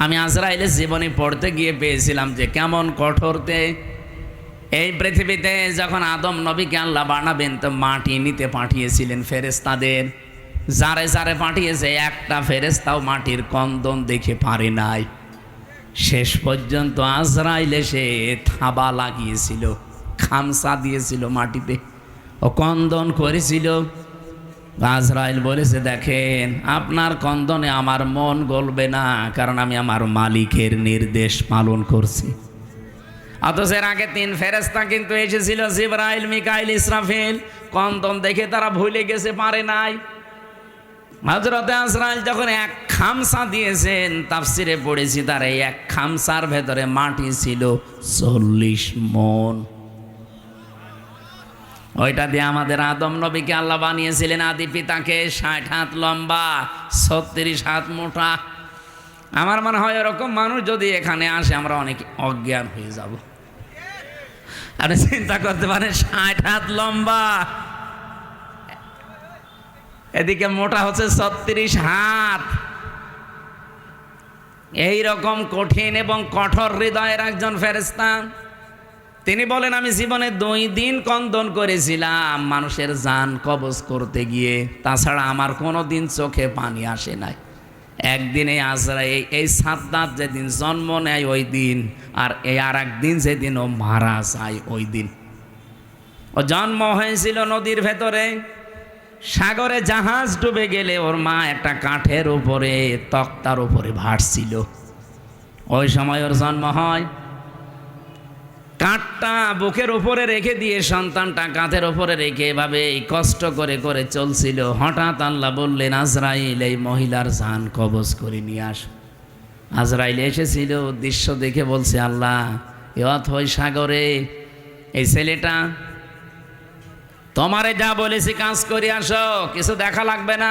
আমি আজরাইলের জীবনী পড়তে গিয়ে পেয়েছিলাম যে কেমন কঠোরতে। এই পৃথিবীতে যখন আদম নবীকে আল্লাহ বানাবেন তো মাটি নিতে পাঠিয়েছিলেন ফেরেশতাদের। যারে যারে পাঠিয়েছে একটা ফেরেশতাও মাটির কন্দন দেখে পারে নাই। শেষ পর্যন্ত আজরাইল এসে থাবা লাগিয়েছিল, খামসা দিয়েছিল মাটিতে, ও কন্দন করেছিল। আজরাইল বলেছে, দেখেন আপনার কন্দনে আমার মন গলবে না, কারণ আমি আমার মালিকের নির্দেশ পালন করছি। অথচ এর আগে 3 ফেরেশতা কিন্তু এসেছিল, জিবরাইল, মিকাইল, ইসরাফিল। কন্দন দেখে তারা ভুলে গেছে, পারে নাই। হযরত আজরাইল যখন এক খামসা দিয়েছেন, তাফসিরে পড়েছি তার এই এক খামসার ভেতরে মাটি ছিল 40 মণ। ওইটা দিয়ে আমাদের আদম নবীকে আল্লাহ বানিয়েছিলেন, আদি পিতাকে। 60 হাত লম্বা, 36 হাত মোটা। আমার মনে হয় এরকম মানুষ যদি এখানে আসে আমরা অনেক অজ্ঞান হয়ে যাব। আপনি চিন্তা করতে পারেন, 60 হাত লম্বা, এদিকে মোটা হচ্ছে 36 হাত। এই রকম কঠিন এবং কঠোর হৃদয়ের একজন ফেরেশতা। তিনি বলেন, আমি জীবনে 2 দিন কন্দন করেছিলাম মানুষের জান কবজ করতে গিয়ে, তাছাড়া আমার কোনো দিন চোখে পানি আসে নাই। একদিনে আজরাইল এই সাদ্দাত যেদিন জন্ম নেয় ওই দিন, আর এই আর একদিন যেদিন ও মারা যায় ওই দিন। ও জন্ম হয়েছিল নদীর ভেতরে, সাগরে জাহাজ ডুবে গেলে ওর মা একটা কাঠের উপরে, তক্তার উপরে ভাসছিল। ওই সময় ওর জন্ম হয়। কাঠটা বুকের উপরে রেখে দিয়ে সন্তানটা কাঁধের উপরে রেখে এভাবে কষ্ট করে করে চলছিল। হঠাৎ আল্লাহ বললেন, আজরাইল এই মহিলার জান কবজ করে নিয়ে আস। আজরাইল এসেছিল, দৃশ্য দেখে বলছে, আল্লাহ এ অথই সাগরে এই ছেলেটা, তোমারে যা বলেছি কাজ করে আসো, কিছু দেখা লাগবে না।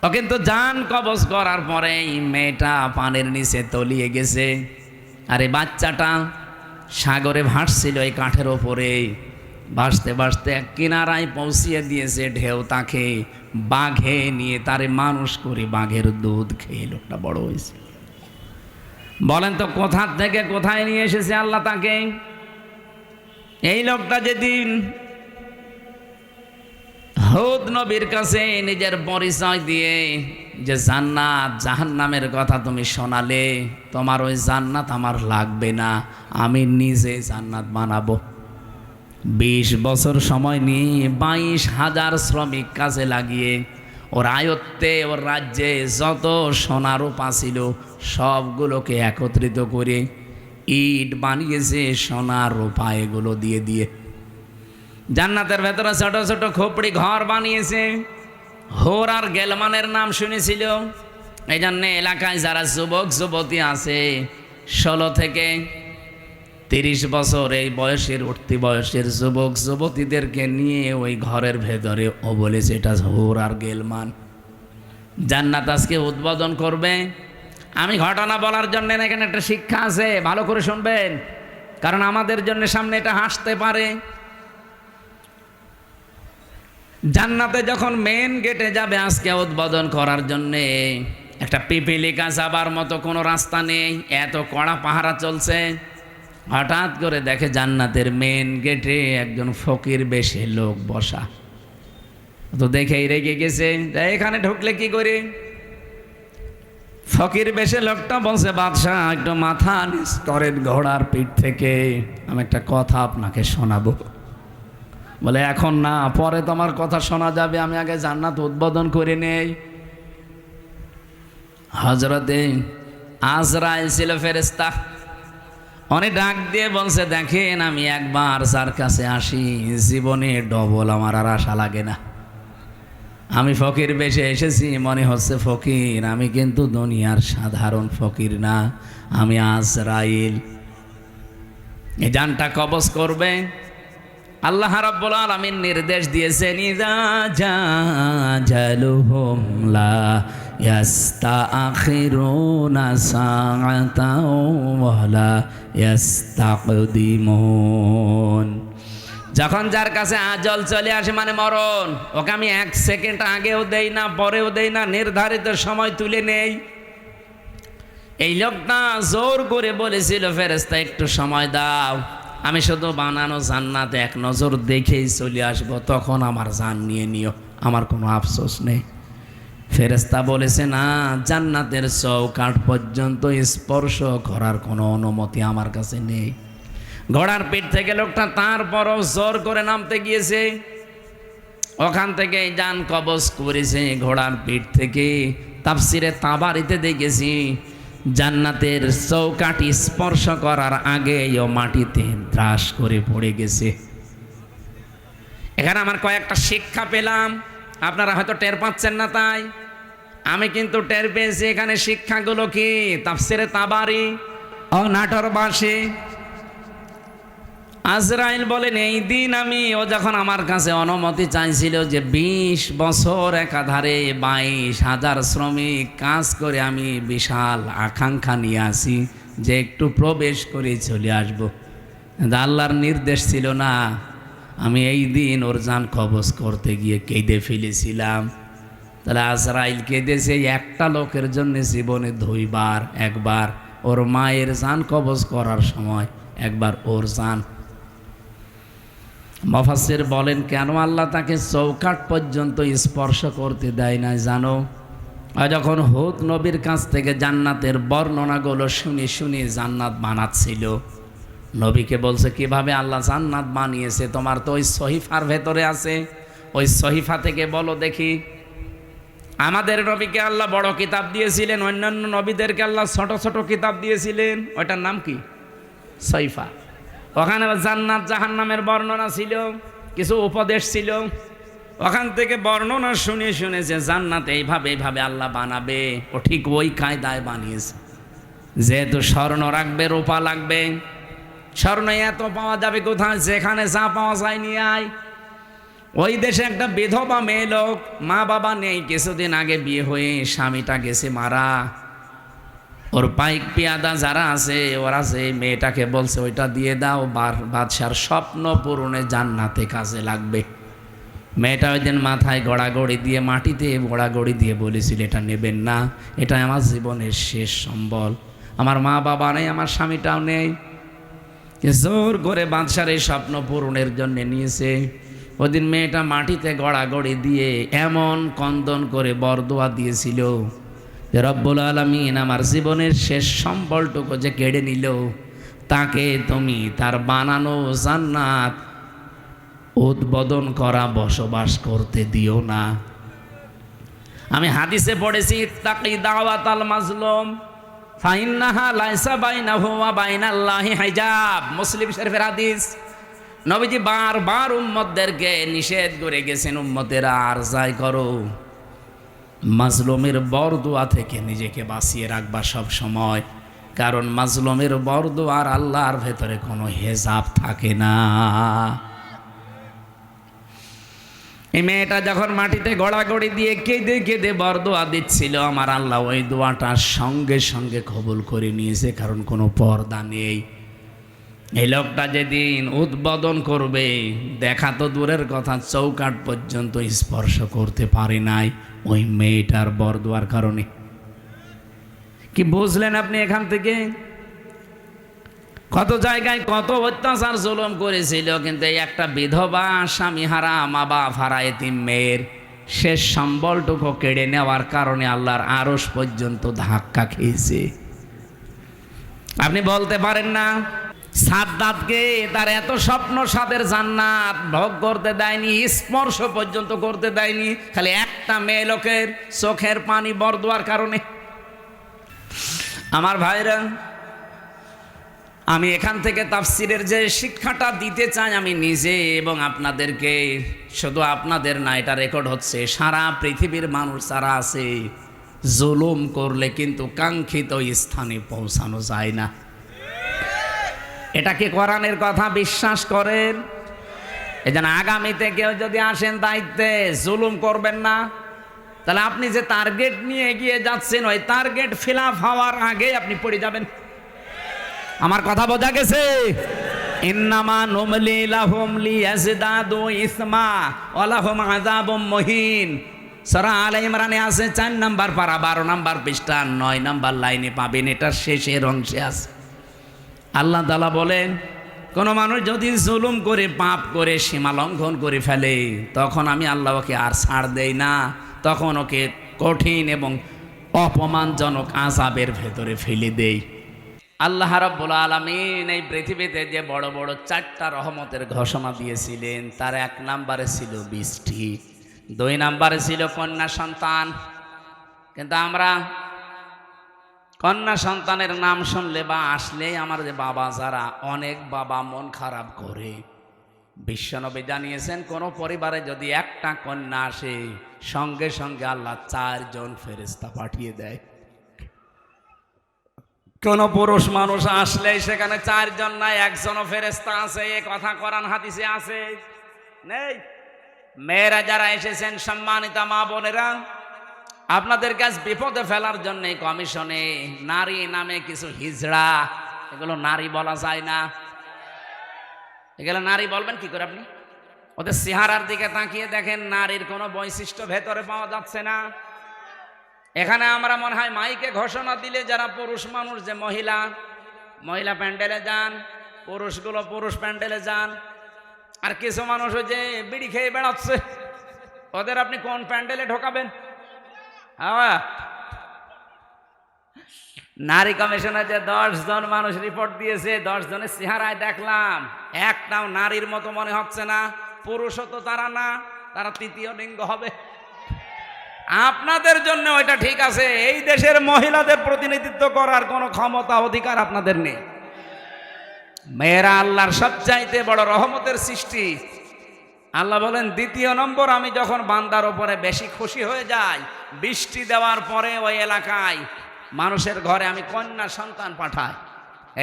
ও কিন্তু জান কবজ করার পরে মেয়েটা পানির নিচে তলিয়ে গেছে, আর এই বাচ্চাটা সাগরে ভাসছিল এই কাঠের ওপরে। ভাসতে ভাসতে এক কিনারায় পৌঁছিয়ে দিয়েছে ঢেউ তাকে। বাঘে নিয়ে তারে মানুষ করে বাঘের দুধ খেয়ে লোকটা বড় হয়েছে। বলেন তো কোথা থেকে কোথায় নিয়ে এসেছে আল্লাহ তাকে? এই লোকটা যেদিন হুদ নবীর কাছে নিজের পরিচয় দিয়ে যে জান্নাত জাহান্নামের কথা তুমি শোনালে, তোমার ওই জান্নাত আমার লাগবে না, আমি নিজে জান্নাত বানাবো। 20 বছর সময় নিয়ে 22,000 শ্রমিক কাজে লাগিয়ে ওর আয়ত্তে, ওর রাজ্যে যত সোনা রূপা ছিল সবগুলোকে একত্রিত করে ইট বানিয়েছে, সোনা রূপা এগুলো দিয়ে দিয়ে। জান্নাতের ভেতরে ছোট ছোট খোপড়ি ঘর বানিয়েছে। হোর আর গেলমানের নাম শুনেছিল। এই জন্যে এলাকায় যারা যুবক যুবতী আছে 16 থেকে 30 বছর এই বয়সের, উঠতি বয়সের যুবক যুবতীদেরকে নিয়ে ওই ঘরের ভেতরে ও বলেছে এটা হোর আর গেলমান। জান্নাত আজকে উদ্বোধন করবে। আমি ঘটনা বলার জন্য এখানে একটা শিক্ষা আছে, ভালো করে শুনবেন, কারণ আমাদের জন্য সামনে এটা হাসতে পারে। জান্নাতে যখন মেন গেটে যাবে আজকে উদ্বোধন করার জন্যে, একটা পিপিলিকা যাবার মতো কোনো রাস্তা নেই, এত কড়া পাহারা চলছে। হঠাৎ করে দেখে জান্নাতের মেন গেটে একজন ফকির বেশে লোক বসা। তো দেখেই রেগে গেছে, এখানে ঢুকলে কি করে? ফকির বেশে লোকটা বলছে, বাদশাহ একটু মাথা নিচ করেন ঘোড়ার পিঠ থেকে, আমি একটা কথা আপনাকে শোনাবো। বলে এখন না, পরে তোমার কথা শোনা যাবে, আমি আগে জান্নাত উদ্বোধন করে নেই। হযরতে আজরাইল ছিল ফেরেশতা। অনেক ডাক দিয়ে বলছে, দেখেন আমি একবার যার কাছে আসি জীবনে ডবল আমার আর আশা লাগে না। আমি ফকির বেশে এসেছি, মনে হচ্ছে ফকির, আমি কিন্তু দুনিয়ার সাধারণ ফকির না, আমি আজরাইল। এই জানটা কবজ করবে। আল্লাহ রাব্বুল আলামিন নির্দেশ দিয়েছেন, ইযা জাজালুহুম লা ইস্তাখিরুনা সাআতাও ওয়া লা ইস্তাকদিমুন। যখন যার কাছে আজল চলে আসে মানে মরণ, ওকে আমি 1 সেকেন্ড আগেও দেই না, পরেও দেই না, নির্ধারিত সময় তুলে নেই। এই লোকটা জোর করে বলেছিল, ফেরেশতা একটু সময় দাও, আমি শুধু বানানো জান্নাতে এক নজর দেখেই চলে আসব, তখন আমার জান নিয়ে নিও, আমার কোনো আফসোস নেই। ফেরেশতা বলেছে, না, জান্নাতের চৌকাঠ পর্যন্ত স্পর্শ করার কোনো অনুমতি আমার কাছে নেই। ঘোড়ার পিঠ থেকে লোকটা তারপরও জোর করে নামতে গিয়েছে, ওখান থেকে জান কবজ করেছে ঘোড়ার পিঠ থেকে। তাফসিরে তাবারিতে দেখেছি জান্নাতের চৌকাঠি স্পর্শ করার আগে ও মাটিতে দ্রাস করে পড়ে গেছে। এখানে আমার কয়েকটা শিক্ষা পেলাম, আপনারা হয়তো টের পাচ্ছেন না, তাই আমি কিন্তু টের পেয়েছি। এখানে শিক্ষাগুলো কি? তাফসিরে তাবারি ও নাটোরবাসী আজরাইল বলেন, এই দিন ও যখন আমার কাছে অনুমতি চাইছিল যে 20 বছর একাধারে 22,000 শ্রমিক কাজ করে আমি বিশাল আকাঙ্ক্ষা নিয়ে আসি যে একটু প্রবেশ করে চলে আসব, আল্লাহর নির্দেশ ছিল না। আমি এই দিন ওর জান কবজ করতে গিয়ে কেঁদে ফেলেছিলাম। তাহলে আজরাইল কেঁদেছে একটা লোকের জন্য জীবনে 2 বার, একবার ওর মায়ের জান কবজ করার সময়, একবার ওর জান। মুফাসসির বলেন, কেন আল্লাহ তাকে চৌকাঠ পর্যন্ত স্পর্শ করতে দেয় না জানো? যখন হুদ নবীর কাছ থেকে জান্নাতের বর্ণনাগুলো শুনে শুনে জান্নাত বানাচ্ছিল, নবীকে বলছে, কিভাবে আল্লাহ জান্নাত বানিয়েছে? তোমার তো ওই সহিফার ভেতরে আছে, ওই সহিফা থেকে বলো দেখি। আমাদের নবীকে আল্লাহ বড় কিতাব দিয়েছিলেন, অন্যান্য নবীদেরকে আল্লাহ ছোট ছোট কিতাব দিয়েছিলেন, ওইটার নাম কি? সহিফা। ওখানে জান্নাত জাহান্নামের বর্ণনা ছিল, কিছু উপদেশ ছিল। ওখান থেকে বর্ণনা শুনে শুনে যে জান্নাত এইভাবে এইভাবে আল্লাহ বানাবে, ও ঠিক ওই কায়দায় বানিয়েছে। যেহেতু স্বর্ণ রাখবে, রূপা লাগবে, স্বর্ণ এত পাওয়া যাবে কোথায়? যেখানে যা পাওয়া যায় নিয়ে আয়। ওই দেশে একটা বিধবা মেয়ে লোক, মা বাবা নেই, কিছুদিন আগে বিয়ে হয়ে স্বামীটা গেছে মারা। ওর পাইক পেয়াদা যারা আছে ওরা যে মেয়েটাকে বলছে ওইটা দিয়ে দাও, বাদশার স্বপ্ন পূরণে জান্নাতে কাজে লাগবে। মেয়েটা ওই দিন মাথায় গড়াগড়ি দিয়ে, মাটিতে গড়াগড়ি দিয়ে বলেছিল, এটা নেবেন না, এটা আমার জীবনের শেষ সম্বল, আমার মা বাবা নেই, আমার স্বামীটাও নেই। জোর করে বাদশার এই স্বপ্ন পূরণের জন্য নিয়েছে। ওই দিন মেয়েটা মাটিতে গড়াগড়ি দিয়ে এমন কন্দন করে বরদোয়া দিয়েছিল, রব্বুল আলামিন আমার জীবনের শেষ সম্বলটুকু যে কেড়ে নিল, তাকে তুমি তার বানানো জান্নাত উদ্বোধন করা বসবাস করতে দিও না। আমি হাদিসে পড়েছি, ইত্তাকি দাওয়াতাল মাজলুম ফাইন্নাহা লাইসা বাইনাহু ওয়া বাইনাল্লাহি হিজাব। মুসলিম শরীফের হাদিস। নবীজি বারবার উম্মতদেরকে নিষেধ করে গেছেন, উম্মতেরা আর যাই করো, মাজলুমের বরদোয়া থেকে নিজেকে বাঁচিয়ে রাখবা সব সময়, কারণ মাজলুমের বরদোয়ার আল্লাহর ভেতরে কোনো হেজাব থাকে না। এই মেয়েটা যখন মাটিতে গড়াগড়ি দিয়ে কেঁদে কেঁদে বরদোয়া দিচ্ছিল, আমার আল্লাহ ওই দোয়াটা সঙ্গে সঙ্গে কবুল করে নিয়েছে, কারণ কোনো পর্দা নেই। এই লোকটা যেদিন উদ্বোধন করবে, দেখা তো দূরের কথা, চৌকাঠ পর্যন্ত স্পর্শ করতে পারে নাই ওই মেয়েটার বরদোয়ার কারণে। কি বুঝলেন আপনি এখান থেকে? কত জায়গায় কত অত্যাচার জুলুম করেছিল, কিন্তু এই একটা বিধবা, স্বামী হারা, মা বাপ হারা এতিম মেয়ের শেষ সম্বলটুকু কেড়ে নেওয়ার কারণে আল্লাহর আরশ পর্যন্ত ধাক্কা খেয়েছে। আপনি বলতে পারেন না সাদ্দাতকে তার এত স্বপ্ন সাদের জান্নাত ভোগ করতে দেয়নি, স্পর্শ পর্যন্ত করতে দেয়নি, খালি একটা মেয়ে লোকের চোখের পানি বরদোয়ার কারণে। আমার ভাইরা, আমি এখান থেকে তাফসিরের যে শিক্ষাটা দিতে চাই আমি নিজে এবং আপনাদেরকে, শুধু আপনাদের না, এটা রেকর্ড হচ্ছে, সারা পৃথিবীর মানুষ যারা আছে, জুলুম করলে কিন্তু কাঙ্ক্ষিত স্থানে পৌঁছানো যায় না। এটা কি কোরআনের কথা বিশ্বাস করেন? এজন্য আগামীতে কেউ যদি আসেন দায়িত্বে, জুলুম করবেন না। তাহলে আপনি যে টার্গেট নিয়ে এগিয়ে যাচ্ছেন, ওই টার্গেট ফিল আপ হওয়ার আগে আপনি পড়ে যাবেন। আমার কথা বোঝা গেছে? ইন্নামা নুমলি লাহুম লিয়াজদাদু ইসমা ওয়া লাহুম আযাবুম মুহিন। সূরা আলে ইমরানে আছে 4 নাম্বার পারা 12 নাম্বার পৃষ্ঠা 9 নাম্বার লাইনে পাবেন, এটার শেষের অংশে আছে। আল্লাহ তাআলা বলেন, কোন মানুষ যদি জুলুম করে পাপ করে সীমা লঙ্ঘন করে ফেলে, তখন আমি আল্লাহ ওকে আর ছাড় দেই না, তখন ওকে কঠিন এবং অপমানজনক আযাবের ভেতরে ফেলে দেই। আল্লাহ রাব্বুল আলামিন এই পৃথিবীতে যে বড় বড় 4টা রহমতের ঘোষণা দিয়েছিলেন, তার 1 নম্বরে ছিল বৃষ্টি, 2 নম্বরে ছিল কন্যা সন্তান। কিন্তু আমরা কন্যা সন্তানের নাম শুনলে বা আসলেই আমার যে বাবা যারা, অনেক বাবা মন খারাপ করে। বিশ্বনবী জানিয়েছেন, কোন পরিবারে যদি একটা কন্যা আসে, সঙ্গে সঙ্গে আল্লাহ 4 জন ফেরেশতা পাঠিয়ে দেয়। কোন পুরুষ মানুষ আসলেই সেখানে 4 জন নাই, 1 জনও ফেরেশতা আছে। এ কথা কোরআন হাদিসে আছে নেই? মেয়েরা যারা এসেছেন, সম্মানিত মা বোনেরা, আপনাদের কাছে বিপদে ফেলার জন্য এই কমিশনে নারী নামে কিছু হিজড়া, এগুলো নারী বলা যায় না। এগুলো নারী বলবেন কি করে আপনি? ওদের চেহারার দিকে তাকিয়ে দেখেন, নারীর কোনো বৈশিষ্ট্য ভেতরে পাওয়া যাচ্ছে না। এখানে আমরা মনে হয় মাইকে ঘোষণা দিলে যারা পুরুষ মানুষ, যে মহিলা মহিলা প্যান্ডেলে যান, পুরুষগুলো পুরুষ প্যান্ডেলে যান, আর কিছু মানুষ ওই যে বিড়ি খেয়ে বেড়াচ্ছে, ওদের আপনি কোন প্যান্ডেলে ঢোকাবেন? নারী কমিশনে যে 10 জন মানুষ রিপোর্ট দিয়েছে, 10 জনের চেহারায় দেখলাম একটাও নারীর মতো মনে হচ্ছে না। পুরুষও তো তারা না, তারা তৃতীয় লিঙ্গ হবে। আপনাদের জন্য ওইটা ঠিক আছে, এই দেশের মহিলাদের প্রতিনিধিত্ব করার কোনো ক্ষমতা অধিকার আপনাদের নেই। মেয়েরা আল্লাহর সবচাইতে বড় রহমতের সৃষ্টি। আল্লাহ বলেন, 2 নম্বর, আমি যখন বান্দার উপরে বেশি খুশি হয়ে যাই, বৃষ্টি দেওয়ার পরে ওই এলাকায় মানুষের ঘরে আমি কন্যা সন্তান পাঠাই।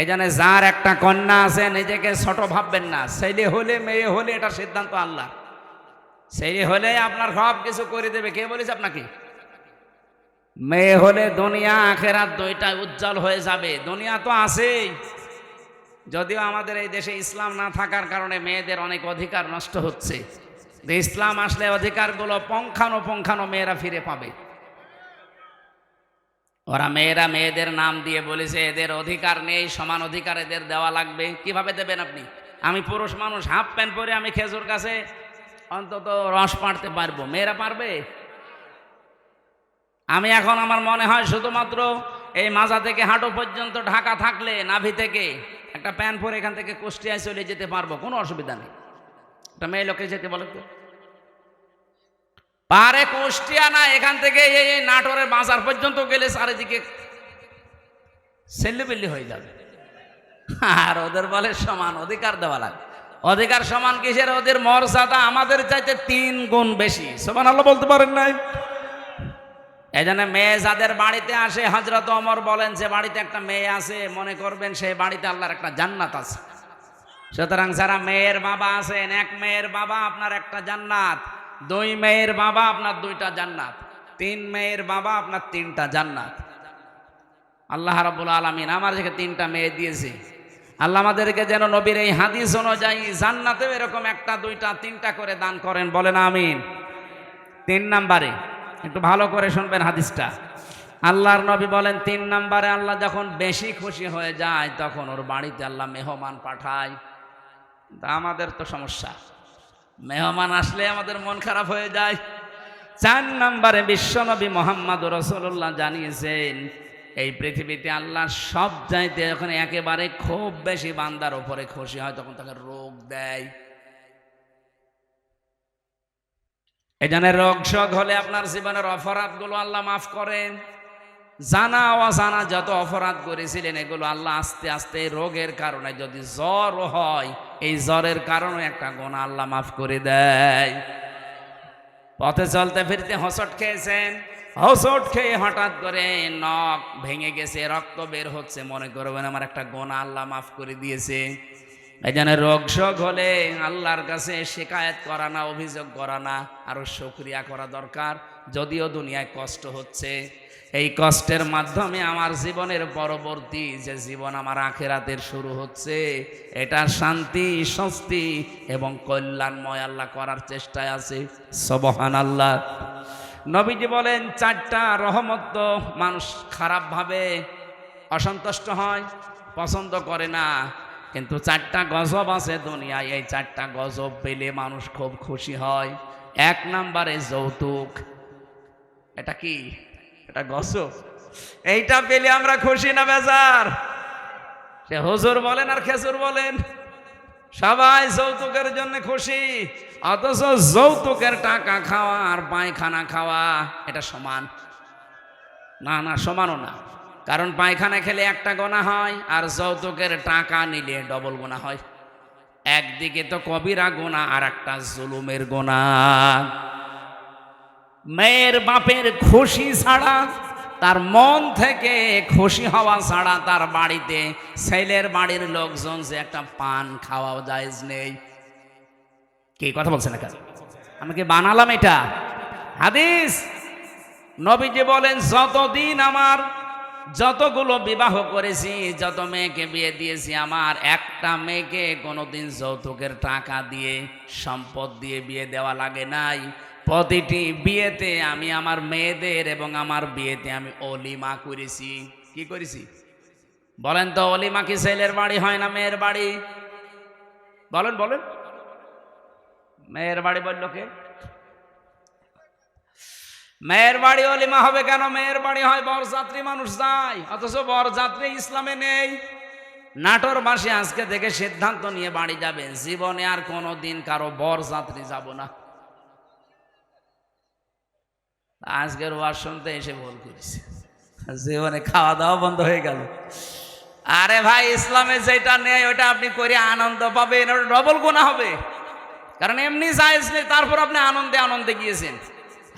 এই জন্য যার একটা কন্যা আছে, নিজেকে ছোট ভাববেন না। ছেলে হলে মেয়ে হলে এটা সিদ্ধান্ত আল্লাহ। ছেলে হলে আপনার সব কিছু করে দেবে, কে বলেছে আপনাকে? মেয়ে হলে দুনিয়া আখেরাত দুইটাই উজ্জ্বল হয়ে যাবে। দুনিয়া তো আছেই, যদিও আমাদের এই দেশে ইসলাম না থাকার কারণে মেয়েদের অনেক অধিকার নষ্ট হচ্ছে। ইসলাম আসলে অধিকারগুলো পঙ্খানো মেয়েরা ফিরে পাবে। ওরা মেয়েরা মেয়েদের নাম দিয়ে বলেছে এদের অধিকার নেই, সমান অধিকার এদের দেওয়া লাগবে। কিভাবে দেবেন আপনি? আমি পুরুষ মানুষ, হাফ প্যান্ট পরে আমি খেজুর গাছে অন্তত রস পাড়তে পারবো, মেয়েরা পারবে? আমি এখন আমার মনে হয় শুধুমাত্র এই মাজা থেকে হাঁটু পর্যন্ত ঢাকা থাকলে, নাভি থেকে একটা প্যান্ট পরে এখান থেকে কুষ্টিয়ায় চলে যেতে পারবো, কোনো অসুবিধা নেই। একটা মেয়ে লোকে যেতে বলে তো পারে, কুষ্টিয়া না, এখান থেকে এই নাটোরের বাজার পর্যন্ত গেলে চারিদিকে সেল্লিবিল্লি হয়ে যাবে। আর ওদের বলে সমান অধিকার দেওয়া লাগে। অধিকার সমান কিসের? ওদের মর্যাদা আমাদের চাইতে 3 গুণ বেশি। সুবহানাল্লাহ বলতে পারেন নাই? এই জন্য মেয়ে যাদের বাড়িতে আসে, হযরত ওমর বলেন, যে বাড়িতে একটা মেয়ে আছে, মনে করবেন সেই বাড়িতে আল্লাহর একটা জান্নাত আছে। সুতরাং যারা মেয়ের বাবা আছেন, 1 মেয়ের বাবা আপনার একটা জান্নাত, 2 মেয়ের বাবা আপনার 2টা জান্নাত, 3 মেয়ের বাবা আপনার 3টা জান্নাত। আল্লাহ রাব্বুল আলামিন আমার যে 3টা মেয়ে দিয়েছে, আল্লাহ আমাদেরকে যেন নবীর এই হাদিস অনুযায়ী জান্নাতেও এরকম 1টা 2টা 3টা করে দান করেন, বলেন আমিন। 3 নম্বরে একটু ভালো করে শুনবেন হাদিসটা। আল্লাহর নবী বলেন, 3 নম্বরে আল্লাহ যখন বেশি খুশি হয়ে যায়, তখন ওর বাড়িতে আল্লাহ মেহমান পাঠায়। আমাদের তো সমস্যা, মেহমান আসলে আমাদের মন খারাপ হয়ে যায়। 4 নম্বরে বিশ্বনবী মুহাম্মদুর রাসূলুল্লাহ জানিয়েছেন, এই পৃথিবীতে আল্লাহ সব চাইতে যখন একেবারে খুব বেশি বান্দার উপরে খুশি হয়, তখন তাকে রোগ দেয়। এই জন্য রোগ শোক হলে আপনার জীবনের অপরাধগুলো আল্লাহ মাফ করেন। জানা অজানা যত অপরাধ করেছিলেন, এগুলো আল্লাহ আস্তে আস্তে রোগের কারণে, যদি জ্বর হয়, এই জ্বরের কারণে একটা গুনাহ আল্লাহ মাফ করে দেয়। পথে চলতে ফিরতে হোঁচট খেয়েছেন, হোঁচট খেয়ে হঠাৎ করে নখ ভেঙে গেছে, রক্ত বের হচ্ছে, মনে করবেন আমার একটা গুনাহ আল্লাহ মাফ করে দিয়েছে। এই জন্য রোগ শোক হলে আল্লাহর কাছে শিকায়েত করা না, অভিযোগ করা না, আরো শুকরিয়া করা দরকার। যদিও দুনিয়ায় কষ্ট হচ্ছে, এই কষ্টের মাধ্যমে আমার জীবনের পরবর্তী যে জীবন আমার আখিরাতের শুরু হচ্ছে, এটা শান্তি, স্বস্তি এবং কল্যাণময় আল্লাহ করার চেষ্টায় আছে। সুবহানাল্লাহ। নবীজি বলেন 4টা রহমত তো মানুষ খারাপভাবে অসন্তুষ্ট হয়, পছন্দ করে না, কিন্তু 4টা গজব আছে দুনিয়ায়। এই 4টা গজব পেলে মানুষ খুব খুশি হয়। 1 নম্বরে যৌতুক। এটা কি? এটা গজব। এইটা পেলে আমরা খুশি না বেজার? সে হুজুর বলেন আর খেজুর বলেন, সবাই যৌতুকের জন্য খুশি। অথচ যৌতুকের টাকা খাওয়া আর পায়খানা খাওয়া এটা সমান না? না, সমানও না। কারণ পায়খানা খেলে একটা গোনা হয়, আর যৌতুকের টাকা নিলে ডবল গোনা হয়। একদিকে তো কবিরা গোনা, আর একটা জুলুমের গোনা। মেয়ের বাপের খুশি ছাড়া, তার মন থেকে খুশি হওয়া ছাড়া তার বাড়িতে ছেলের বাড়ির লোকজন যে একটা পান খাওয়াও জায়েজ নেই। কি কথা বলছেন না? আমি কি বানালাম এটা? হাদিস। নবীজি বলেন, যতদিন আমার যতগুলো বিবাহ করেছি, যত মেয়েকে বিয়ে দিয়েছি, আমার একটা মেয়েকে কোনোদিন যৌতুকের টাকা দিয়ে, সম্পদ দিয়ে বিয়ে দেওয়া লাগে নাই। প্রতিটি বিয়েতে আমি আমার মেয়েদের এবং আমার বিয়েতে আমি অলিমা করেছি। কি করেছি বলেন তো? অলিমা কি ছেলের বাড়ি হয় না মেয়ের বাড়ি? বলেন বলেন। মেয়ের বাড়ি বলল কে? মেয়ের বাড়ি অলিমা হবে কেন? মেয়ের বাড়ি হয় বরযাত্রী মানুষ যায়, অথচ বরযাত্রী ইসলামে নেই। নাটোরবাসী আজকে থেকে সিদ্ধান্ত নিয়ে বাড়ি যাবে, জীবনে আর কোনোদিন কারো বরযাত্রী যাব না। আজকের ওয়াজ শুনতে এসে ভুল করেছে, জীবনে খাওয়া দাওয়া বন্ধ হয়ে গেল। আরে ভাই, ইসলামে যেটা নেই ওটা আপনি করে আনন্দ পাবেন, ওটা ডবল গুনাহ হবে। কারণ এমনি জায়েজ নেই, তারপর আপনি আনন্দে আনন্দে গিয়েছেন।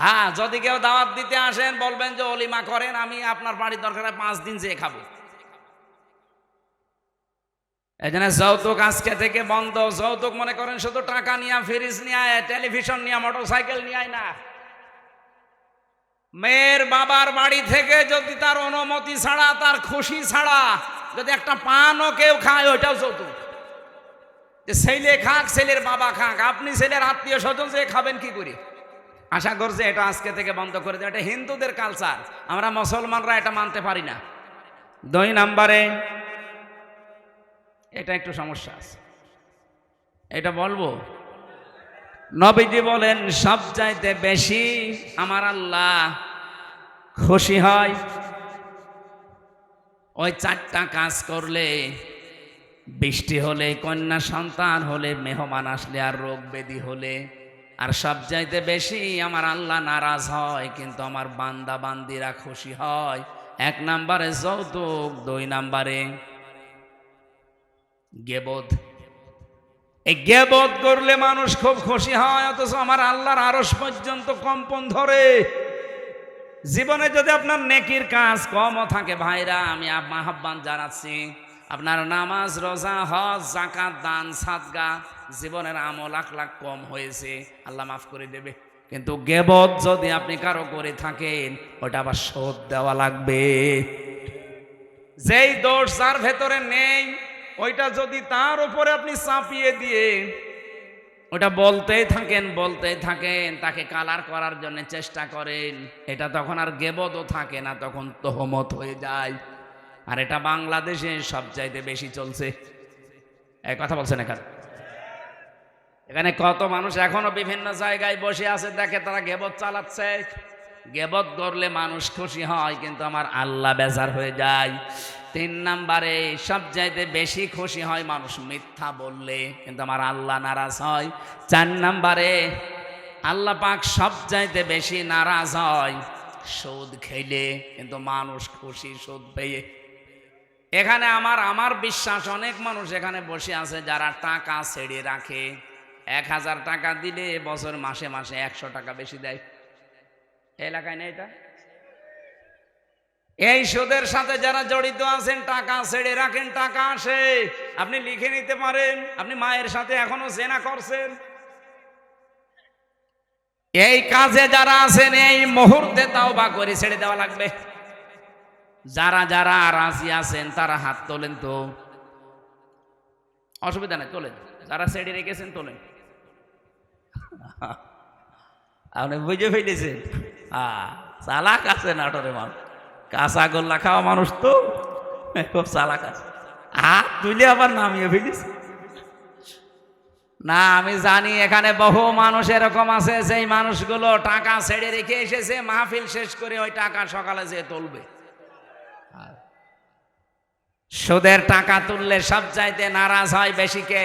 হ্যাঁ, যদি কেউ দাওয়াত দিতে আসেন বলবেন যে অলিমা করেন, আমি আপনার বাড়ির দরকার 5 দিন যেয়ে খাবো। এই জন্য যৌতুক আজকে থেকে বন্ধ। যৌতুক মনে করেন শুধু টাকা নিয়ে, ফ্রিজ নিয়ে, টেলিভিশন নিয়ে, মোটরসাইকেল নিয়ে না। মেয়ের বাবার বাড়ি থেকে যদি তার অনুমতি ছাড়া, তার খুশি ছাড়া যদি একটা পানও কেউ খায়, ওইটাও যৌতুক। যে ছেলে খাক, ছেলের বাবা খাক, আপনি ছেলের আত্মীয় স্বজন যে খাবেন কি করে? আশা করছে এটা আজকে থেকে বন্ধ করে দেয়। এটা হিন্দুদের কালচার, আমরা মুসলমানরা এটা মানতে পারি না। 2 নম্বরে এটা একটু সমস্যা আছে, এটা বলবো। নবীজি বলেন, সবচাইতে বেশি আমার আল্লাহ খুশি হয় ওই 4টা কাজ করলে। বৃষ্টি হলে, কন্যা সন্তান হলে, মেহমান আসলে, আর রোগ ব্যাধি হলে। আর সবচাইতে বেশি আমার আল্লাহ নারাজ হয়, কিন্তু আমার বান্দা বান্দিরা খুশি হয়। 1 নম্বরে যৌতুক, 2 নম্বরে গীবত। এই গীবত করলে মানুষ খুব খুশি হয়, অথচ আমার আল্লাহর আরশ পর্যন্ত কম্পন ধরে। জীবনে যদি আপনার নেকির কাজ কমও থাকে, ভাইরা আমি আহ্বান জানাচ্ছি, আপনার নামাজ, রোজা, হজ, যাকাত, দান, সাদগা, জীবনের আমল আখলাক কম হয়েছে, আল্লাহ মাফ করে দেবে। কিন্তু গীবত যদি আপনি কারো করে থাকেন, ওটা আবার শোধ দেওয়া লাগবে। যেই দোষ যার ভেতরে নেই, ওইটা যদি তার উপরে আপনি চাপিয়ে দিয়ে ওটা বলতেই থাকেন, তাকে কালার করার জন্য চেষ্টা করেন, এটা তখন আর গীবতও থাকে না, তখন তোহমত হয়ে যায়। আর এটা বাংলাদেশে সবচাইতে বেশি চলছে। এই কথা বলছেন এখানে কত মানুষ এখনো বিভিন্ন জায়গায় বসে আছে, দেখে তারা গীবত চালাচ্ছে। গীবত করলে মানুষ খুশি হয়, কিন্তু আমার আল্লাহ বেজার হয়ে যায়। 3 নম্বরে সবচাইতে বেশি খুশি হয় মানুষ মিথ্যা বললে, কিন্তু আমার আল্লাহ নারাজ হয়। 4 নম্বরে আল্লাহ পাক সবচাইতে বেশি নারাজ হয় সুদ খেলে, কিন্তু মানুষ খুশি সুদ পেয়ে। এখানে আমার বিশ্বাস অনেক মানুষ এখানে বসে আছে যারা টাকা ছেড়ে রাখে। 1000 টাকা দিলে বছর মাসে মাসে 100 টাকা বেশি দেয়। এলাকায় নেই এটা? এই সুদের সাথে যারা জড়িত আছেন, টাকা ছেড়ে রাখেন, টাকা আসে, আপনি লিখে নিতে পারেন আপনি মায়ের সাথে এখনো জেনা করছেন। এই কাজে যারা আছেন, এই মুহূর্তে তাওবা করে ছেড়ে দেওয়া লাগবে। যারা যারা রাজি আছেন তারা হাত তোলেন তো, অসুবিধা নেই, তোলেন। যারা ছেড়ে রেখেছেন তোলেন। আপনি বুঝে ফেলেছেন? চালাক আছে নাটোরে মানুষ, কাঁচা গোল্লা খাওয়া মানুষ তো খুব চালাক আছে। হাত তুলে আবার নামিয়ে ফেলিস। না, আমি জানি এখানে বহু মানুষ এরকম আছে, সেই মানুষগুলো টাকা ছেড়ে রেখে এসেছে, মাহফিল শেষ করে ওই টাকা সকালে যেয়ে তুলবে। সুদের টাকা তুললে সব চাইতে নারাজ হয় বেশি কে?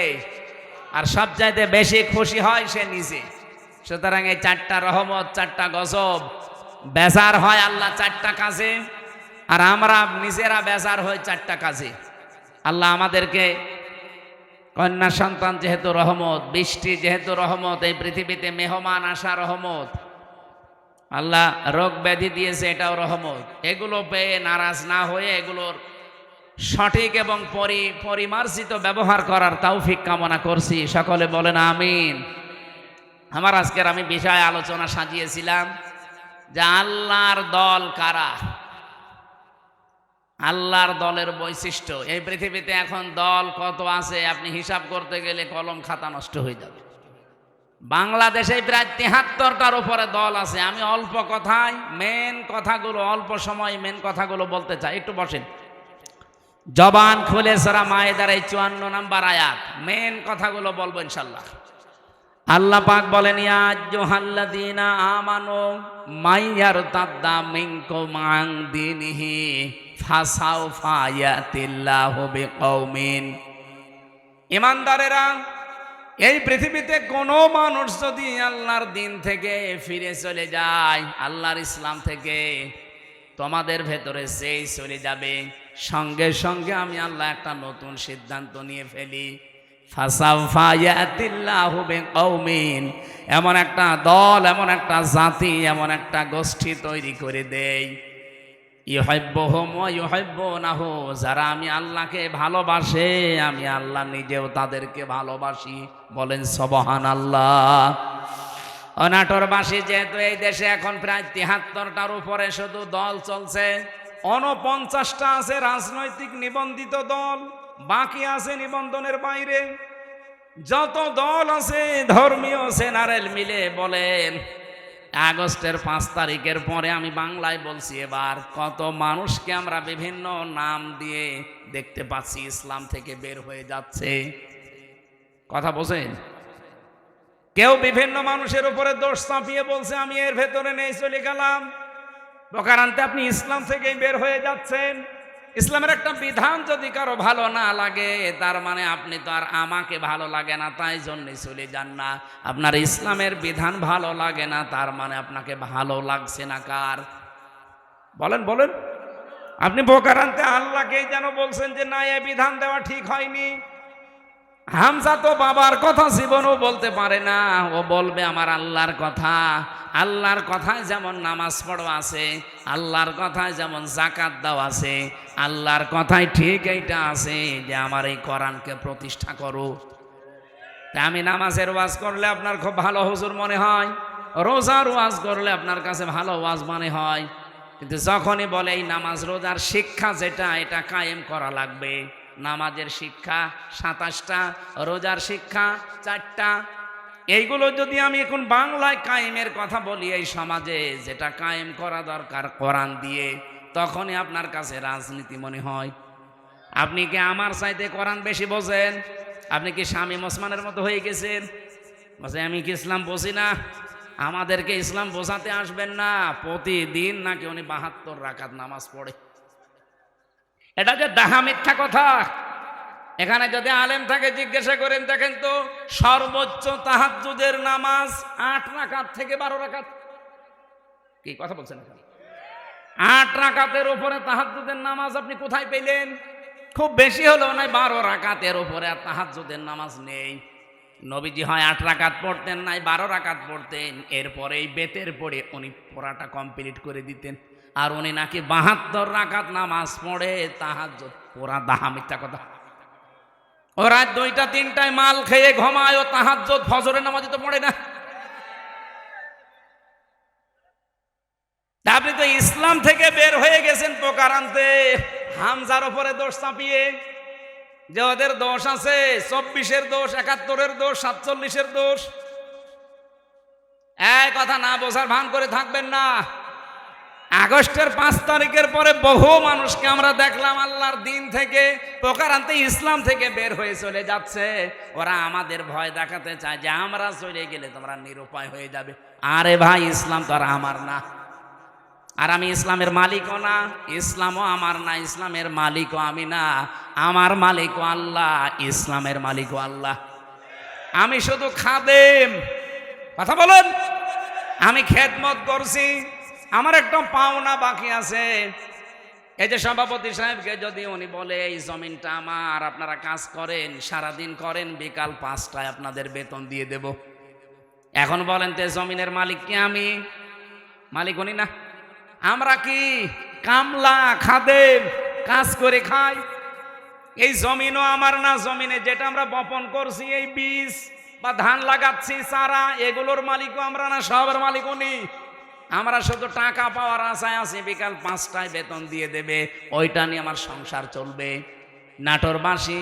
আর সব চাইতে বেশি খুশি হয় সে নিজে। সুতরাং এই 4টা রহমত, 4টা গজব, বেজার হয় আল্লাহ 4টা কাজে, আর আমরা নিজেরা বেজার হই 4টা কাজে। আল্লাহ আমাদেরকে কন্যা সন্তান যেহেতু রহমত, বৃষ্টি যেহেতু রহমত, এই পৃথিবীতে মেহমান আসা রহমত, আল্লাহ রোগ ব্যাধি দিয়েছে এটাও রহমত। এগুলো পেয়ে নারাজ না হয়ে এগুলোর সঠিক এবং পরিমার্জিত ব্যবহার করার তৌফিক কামনা করছি। সকলে বলেন আমিন। আমার আজকের আমি বিষয় আলোচনা সাজিয়েছিলাম যে আল্লাহর দল কারা, আল্লাহর দলের বৈশিষ্ট্য। এই পৃথিবীতে এখন দল কত আছে আপনি হিসাব করতে গেলে কলম খাতা নষ্ট হয়ে যাবে। বাংলাদেশে প্রায় 73টার উপরে দল আছে। আমি অল্প কথায় মেন কথাগুলো, অল্প সময় মেন কথাগুলো বলতে চাই। একটু বসেন, জবান খুলে সূরা মায়েদার এই 54 নম্বর আয়াত, মেন কথাগুলো বলবো ইনশাল্লাহ। আল্লাহ পাক বলেন, ইয়া আইয়ুহাল্লাযীনা আমানু মাইয়ারতাদ্দা মিনকুম আন দীনিহি ফাসাউফা ইয়াতিল্লাহু বিকওমিন। ঈমানদারেরা, এই পৃথিবীতে কোনো মানুষ যদি আল্লাহর দিন থেকে ফিরে চলে যায়, আল্লাহর ইসলাম থেকে, তোমাদের ভেতরে যেই চলে যাবে, সঙ্গে সঙ্গে আমি আল্লাহ একটা নতুন সিদ্ধান্ত নিয়ে ফেলি। ফাসাউফা ইয়াতিল্লাহু বিকওমিন, এমন একটা দল, এমন একটা জাতি, এমন একটা গোষ্ঠী তৈরি করে দেই, ইউহিব্বুহুম ওয়া ইউহিব্বুনাহু, যারা আমি আল্লাহকে ভালোবাসে, আমি আল্লাহ নিজেও তাদেরকে ভালোবাসি। বলেন সুবহানাল্লাহ। নাটোরবাসী যেহেতু এই দেশে এখন প্রায় 73টার উপরে শুধু দল চলছে, 49টা আছে রাজনৈতিক নিবন্ধিত দল, বাকি আছে নিবন্ধনের বাইরে। যত দল আছে ধর্মীয় জেনারেল মিলে বলেন, আগস্টের 5 তারিখের পরে আমি বাংলায় বলছি, এবার কত মানুষকে আমরা বিভিন্ন নাম দিয়ে দেখতে পাচ্ছি ইসলাম থেকে বের হয়ে যাচ্ছে। কথা বোঝেন? কেউ বিভিন্ন মানুষের উপরে দোষ চাপিয়ে বলছে আমি এর ভেতরে নেই, চলে গেলাম। প্রকারান্তে আপনি ইসলাম থেকেই বের হয়ে যাচ্ছেন। ইসলামের একটা বিধান যদি কারো ভালো না লাগে, তার মানে আপনি তো আর আমাকে ভালো লাগে না তাই জন্যে চলে যান না। আপনার ইসলামের বিধান ভালো লাগে না, তার মানে আপনাকে ভালো লাগছে না কার? বলেন বলেন। আপনি প্রকারান্তে আল্লাহকেই যেন বলছেন যে না, এ বিধান দেওয়া ঠিক হয়নি। হামজা তো বাবার কথা জীবনও বলতে পারে না, ও বলবে আমার আল্লাহর কথা। আল্লাহর কথায় যেমন নামাজ পড়ো আছে, আল্লাহর কথায় যেমন যাকাত দাও আছে, আল্লাহর কথায় ঠিক এইটা আছে যে আমার এই কোরআনকে প্রতিষ্ঠা করো। তা আমি নামাজের ওয়াজ করলে আপনার খুব ভালো হুজুর মনে হয়, রোজার ওয়াজ করলে আপনার কাছে ভালো ওয়াজ মনে হয়, কিন্তু যখনই বলে এই নামাজ রোজার শিক্ষা যেটা, এটা কায়েম করা লাগবে। নামাজের শিক্ষা 27টা, রোজার শিক্ষা 4টা। এইগুলো যদি আমি এখন বাংলায় কায়েমের কথা বলি এই সমাজে, যেটা কায়েম করা দরকার কোরআন দিয়ে, তখনই আপনার কাছে রাজনীতি মনে হয়। আপনি কি আমার চাইতে কোরআন বেশি বোঝেন? আপনি কি শামীম ওসমানের মতো হয়ে গেছেন? বলছে আমি কি ইসলাম বুঝি না? আমাদেরকে ইসলাম বোঝাতে আসবেন না। প্রতিদিন নাকি উনি 72 রাকাত নামাজ পড়ে। এটা যে ডাহা মিথ্যা কথা। এখানে যদি আলেম থাকে জিজ্ঞাসা করেন, দেখেন তো সর্বোচ্চ তাহাজ্জুদের নামাজ 8 রাকাত থেকে 12 রাকাত। কি কথা বলছেন? 8 রাকাতের উপরে তাহাজ্জুদের নামাজ আপনি কোথায় পেলেন? খুব বেশি হলেও নয় 12 রাকাতের উপরে আর তাহাজ্জুদের নামাজ নেই। নবীজি হয় 8 রাকাত পড়তেন, নাই 12 রাকাত পড়তেন। এরপরে এই বেতের পড়ে উনি পড়াটা কমপ্লিট করে দিতেন। আর উনি নাকি 72 রাকাত নামাজ পড়ে তাহাজ্জুদ। ওরা দাহা মিথ্যা কথা। ও রাত 2টা 3টায় মাল খেয়ে ঘুমায়, ও তাহাজ্জুদ ফজরের নামাজই তো পড়ে না। আপনি তো ইসলাম থেকে বের হয়ে গেছেন প্রকারান্তে হামজার উপরে দোষ চাপিয়ে, যে ওদের দোষ আছে 24-এর দোষ, 71-এর দোষ, 47-এর দোষ। এই কথা না বোঝার ভান করে থাকবেন না। আগস্টের 5 তারিখের পরে বহু মানুষকে আমরা দেখলাম আল্লাহর দিন থেকে প্রকারান্তে ইসলাম থেকে বের হয়ে চলে যাচ্ছে। ওরা আমাদের ভয় দেখাতে চায় যে আমরা চলে গেলে তোমরা নিরুপায় হয়ে যাবে। আরে ভাই, ইসলাম তো আর আমার না, আর আমি ইসলামের মালিকও না, ইসলামও আমার না, ইসলামের মালিকও আমি না। আমার মালিকও আল্লাহ, ইসলামের মালিকও আল্লাহ। আমি শুধু খাদেম। কথা বলেন, আমি খেদমত করছি, আমার একটা পাওনা বাকি আছে। এই যে সভাপতি সাহেবকে যদি উনি বলে এই জমিনটা আমার, আপনারা কাজ করেন, সারাদিন করেন, বিকাল 5টায় আপনাদের বেতন দিয়ে দেব। এখন বলেন তো জমিনের মালিক কি আমি? মালিক উনি না, আমরা কি কামলা খাদেম, কাজ করে খাই। এই জমিনও আমার না, জমিনে যেটা আমরা বপন করছি, এই বীজ বা ধান লাগাচ্ছি, চারা, এগুলোর মালিকও আমরা না, সবের মালিক উনি। আমরা শুধু টাকা পাওয়ার আশায় আছি, বিকাল 5টায় বেতন দিয়ে দেবে, ওইটা নিয়ে আমার সংসার চলবে। নাটোরবাসী,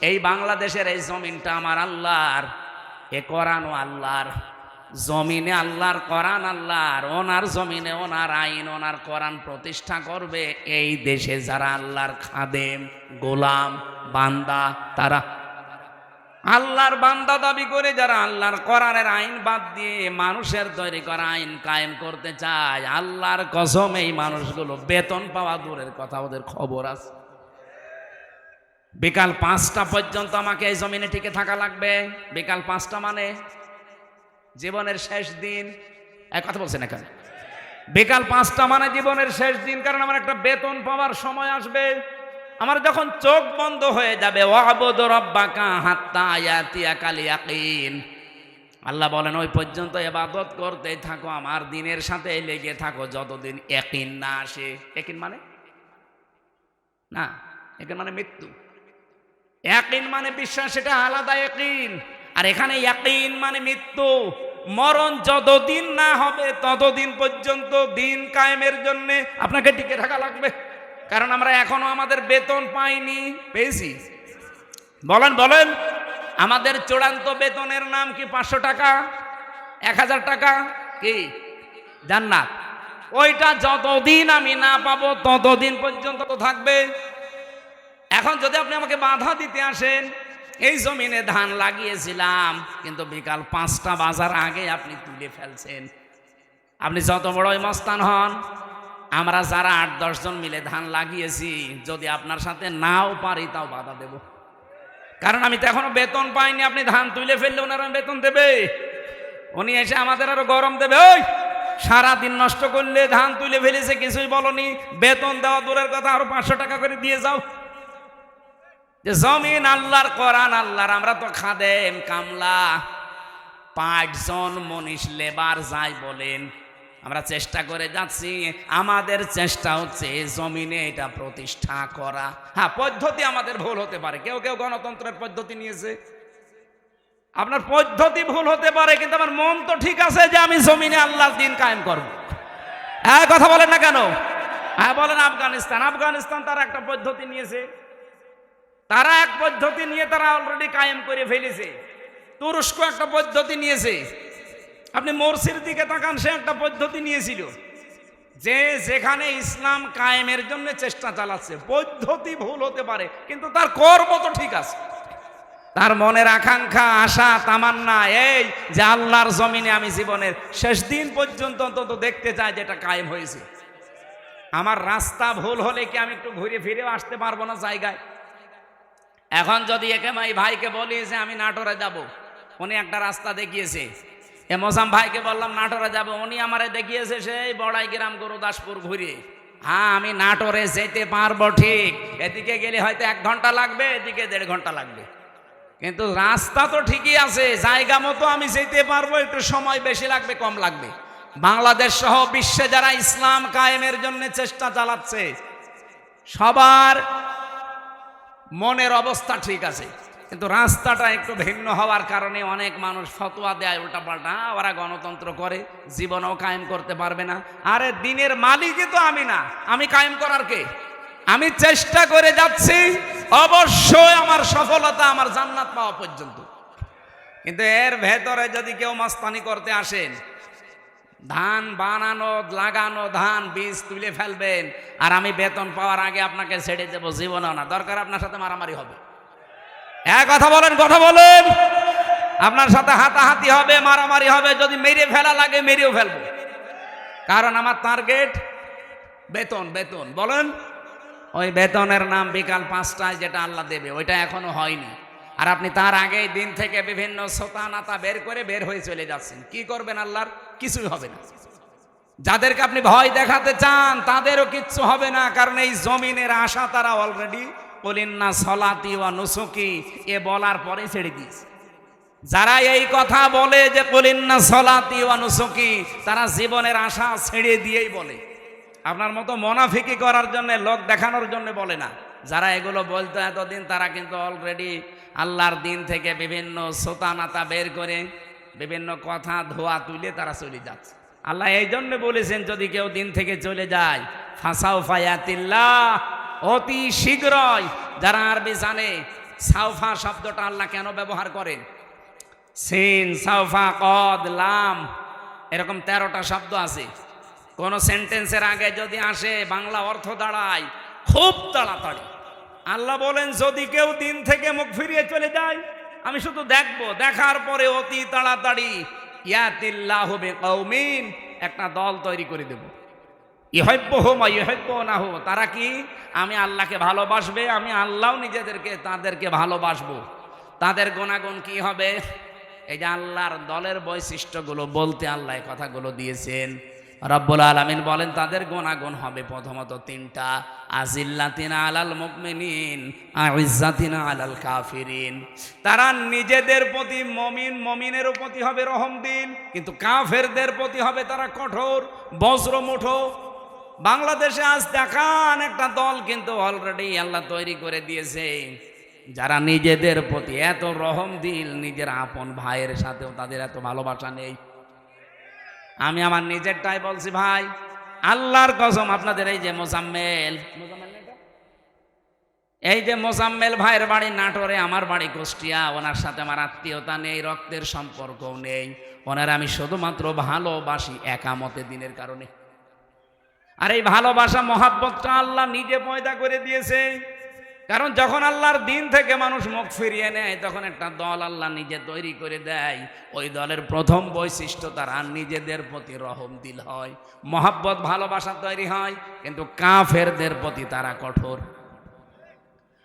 এই বাংলাদেশের এই জমিনটা আমার আল্লাহর, এ কোরআনও আল্লাহর, জমিনে আল্লাহর, কোরআন আল্লাহর। ওনার জমিনে ওনার আইন, ওনার কোরআন প্রতিষ্ঠা করবে এই দেশে যারা আল্লাহর খাদেম, গোলাম, বান্দা, তারা আল্লাহর বান্দা দাবি করে যারা আল্লাহর কোরআনের আইন বাদ দিয়ে মানুষের তৈরি করা আইন কায়েম করতে চায়, আল্লাহর কসম এই মানুষগুলো বেতন পাওয়া দূরের কথা, ওদের খবর আছে। বিকাল 5টা পর্যন্ত আমাকে এই জমিনে টিকে থাকা লাগবে। বিকাল 5টা মানে জীবনের শেষ দিন। এক কথা বলছেন এখানে, বিকাল 5টা মানে জীবনের শেষ দিন। কারণ আমার একটা বেতন পাওয়ার সময় আসবে, আমার যখন চোখ বন্ধ হয়ে যাবে। ওয়াবুদ রাব্বাকা হাত্তা ইয়াতিয়াকাল ইয়াকিন। আল্লাহ বলেন ওই পর্যন্ত ইবাদত করতে থাকো, আমার দিনের সাথে লেগে থাকো, যতদিন ইয়াকিন না আসে। ইয়াকিন মানে না, ইয়াকিন মানে মৃত্যু। ইয়াকিন মানে বিশ্বাস, সেটা আলাদা ইয়াকিন। আর এখানে ইয়াকিন মানে মৃত্যু, মরণ যতদিন না হবে ততদিন পর্যন্ত দিন কায়েমের জন্য আপনাকে টিকে থাকা লাগবে। কারণ আমরা এখনো আমাদের বেতন পাইনি। পেয়েছি? বলেন বলেন, আমাদের চূড়ান্ত বেতনের নাম কি? 500 টাকা, 1000 টাকা, কি জান্নাত। ওইটা যতদিন আমি না পাবো ততদিন পর্যন্ত তো থাকবে। এখন যদি আপনি আমাকে বাধা দিতে আসেন, এই জমিনে ধান লাগিয়েছিলাম, কিন্তু বিকাল 5টা বাজার আগে আপনি তুলে ফেলছেন, আপনি যত বড়ই মস্তান হন, আমরা যারা 8-10 জন মিলে ধান লাগিয়েছি, যদি আপনার সাথে নাও পারি তাও বাধা দেব। কারণ আমি তো এখনো বেতন পাইনি। আপনি ধান তুলে ফেললে ওনারা বেতন দেবে, উনি এসে আমাদের আরো গরম দেবে। ওই সারাদিন নষ্ট করলে, ধান তুলে ফেলেছে, কিছুই বলনি, বেতন দেওয়া দূরের কথা, আরো 500 টাকা করে দিয়ে যাও। যে জমিন আল্লাহর, কোরআন আল্লাহর, আমরা তো খাদেম, কামলা, 5 জন মনীষ, লেবার যাই বলেন, আমরা চেষ্টা করে যাচ্ছি। আমাদের চেষ্টা হচ্ছে জমিনে এটা প্রতিষ্ঠা করা। হ্যাঁ, পদ্ধতি আমাদের ভুল হতে পারে, কেউ কেউ গণতন্ত্রের পদ্ধতি নিয়েছে, আপনার পদ্ধতি ভুল হতে পারে, কিন্তু আমার মন তো ঠিক আছে যে আমি জমিনে আল্লাহর দিন কায়েম করব। হ্যাঁ, কথা বলেন না কেন? হ্যাঁ বলেন। আফগানিস্তান তারা একটা পদ্ধতি নিয়েছে, তারা এক পদ্ধতি নিয়ে তারা অলরেডি কায়েম করে ফেলেছে। তুরস্ক একটা পদ্ধতি নিয়েছে, আপনি মোরসির দিকে তাকান, সে একটা পদ্ধতি নিয়েছিল, যে যেখানে ইসলাম কায়েমের জন্য চেষ্টা চালাচ্ছে। পদ্ধতি ভুল হতে পারে, কিন্তু তার কর্ম তো ঠিক আছে। তার মনের আকাঙ্ক্ষা, আশা, তামান্না এই যে আল্লাহর জমিনে আমি জীবনের শেষ দিন পর্যন্ত অন্তত দেখতে চাই যেটা কায়েম হয়েছে। আমার রাস্তা ভুল হলে কি আমি একটু ঘুরে ফিরেও আসতে পারবো না জায়গায়? এখন যদি একেমাই ভাইকে বলি যে আমি নাটোরে যাব, উনি একটা রাস্তা দেখিয়েছে। মোসাম ভাইকে বললাম নাটোরে যাব, উনি আমারে দেখিয়েছে সেই বড়াই গ্রাম, গুরুদাসপুর ঘুরে। হ্যাঁ, আমি নাটোরে যেতে পারবো ঠিক, এদিকে গেলে হয়তো 1 ঘন্টা লাগবে, এদিকে 1.5 ঘন্টা লাগবে, কিন্তু রাস্তা তো ঠিকই আছে, জায়গা মতো আমি যেতে পারবো। একটু সময় বেশি লাগবে, কম লাগবে। বাংলাদেশ সহ বিশ্বে যারা ইসলাম কায়েমের জন্য চেষ্টা চালাচ্ছে, সবার মনের অবস্থা ঠিক আছে, কিন্তু রাস্তাটা একটু ভিন্ন হওয়ার কারণে অনেক মানুষ ফতোয়া দেয় উল্টাপাল্টা, ওরা গণতন্ত্র করে, জীবনও কায়েম করতে পারবে না। আরে দিনের মালিকই তো আমি না, আমি কায়েম করার কে? আমি চেষ্টা করে যাচ্ছি, অবশ্যই আমার সফলতা আমার জান্নাত পাওয়া পর্যন্ত। কিন্তু এর ভেতরে যদি কেউ মাস্তানি করতে আসেন, ধান বানানো লাগানো, ধান বীজ তুলে ফেলবেন, আর আমি বেতন পাওয়ার আগে আপনাকে ছেড়ে দেবো, জীবনেও না। দরকার আপনার সাথে মারামারি হবে। কথা বলেন, কথা বলেন। আপনার সাথে হাতাহাতি হবে, মারামারি হবে। যদি মেরে ফেলা লাগে মেরেও ফেলবো, কারণ আমার টার্গেট বেতন। বেতন বলেন, ওই বেতনের নাম বিকাল 5টায় যেটা আল্লাহ দেবে, ওইটা এখনো হয়নি। আর আপনি তার আগেই দিন থেকে বিভিন্ন সোতানাতা বের করে বের হয়ে চলে যাচ্ছেন। কি করবেন? আল্লাহর কিছুই হবে না। যাদেরকে আপনি ভয় দেখাতে চান তাদেরও কিচ্ছু হবে না, কারণ এই জমিনের আশা তারা অলরেডি কুলিন্না সলাতি ওয়া নুসুকি এ বলার পরে ছেড়ে দিয়েছে। যারা এই কথা বলে যে কুলিন্না সলাতি ওয়া নুসুকি, তারা জীবনের আশা ছেড়ে দিয়েই বলে। আপনার মতো মুনাফিকি করার জন্য, লোক দেখানোর জন্য বলে না। যারা এগুলো বলতো এতদিন, তারা কিন্তু অলরেডি আল্লাহর দিন থেকে বিভিন্ন সোতানাতা বের করে বিভিন্ন কথা ধোয়া তুলে তারা চলে যাচ্ছে। আল্লাহ এই জন্য বলেছেন, যদি কেউ দিন থেকে চলে যায়, ফাসাউফা ইয়াতিল্লাহ, অতি শীঘ্রই। যারা আরবি জানে, সাউফা শব্দটা আল্লাহ কেন ব্যবহার করেন? সিন, সাউফা, কদ, লাম, এরকম 13টা শব্দ আছে। কোন সেন্টেন্সের আগে যদি আসে, বাংলা অর্থ দাঁড়ায় খুব তাড়াতাড়ি। আল্লাহ বলেন, যদি কেউ দিন থেকে মুখ ফিরিয়ে চলে যায়, আমি শুধু দেখবো, দেখার পরে অতি তাড়াতাড়ি ইয়াতিল্লাহু বিকৌমিন, একটা দল তৈরি করে দেব। ইউহিব্বুহুম ওয়া ইউহিব্বুনাহু, তারা কি? আমি আল্লাহকে ভালোবাসবে, আমি আল্লাহও তাদেরকে ভালোবাসবো। তাদের গুণাগুণ কি হবে? এই যে আল্লাহর দলের বৈশিষ্ট্যগুলো বলতে আল্লাহ এই কথাগুলো দিয়েছেন। রব্বুল আলামিন বলেন, তাদের গুণাগুণ হবে প্রথমত 3টা। আজিল্লাতিনা আলাল মুমিনিন, আইজ্জাতিনা আলাল কাফিরিন। তারা নিজেদের প্রতি, মমিনের প্রতি হবে রহমদিল, কিন্তু কাফেরদের প্রতি হবে তারা কঠোর, বজ্রমুঠো। বাংলাদেশে আজ দেখান একটা দল কিন্তু অলরেডি আল্লাহ তৈরি করে দিয়েছে, যারা নিজেদের প্রতি এত রহমদিল, নিজের আপন ভাইয়ের সাথেও তাদের এত ভালোবাসা নেই। আমি আমার নিজেরটাই বলছি ভাই, আল্লাহর কসম। আপনাদের এই যে মোজাম্মেল ভাইয়ের বাড়ি নাটোরে, আমার বাড়ি কুষ্টিয়া, ওনার সাথে আমার আত্মীয়তা নেই, রক্তের সম্পর্কও নেই। ওনার আমি শুধুমাত্র ভালোবাসি একামতে দিনের কারণে। আর এই ভালোবাসা, মহাব্বতটা আল্লাহ নিজে পয়দা করে দিয়েছে। কারণ যখন আল্লাহর দিন থেকে মানুষ মুখ ফিরিয়ে নেয়, তখন একটা দল আল্লাহ নিজে তৈরি করে দেয়। ওই দলের প্রথম বৈশিষ্ট্য, তারা নিজেদের প্রতি রহমদিল হয়, মহাব্বত, ভালোবাসা তৈরি হয়, কিন্তু কাফেরদের প্রতি তারা কঠোর।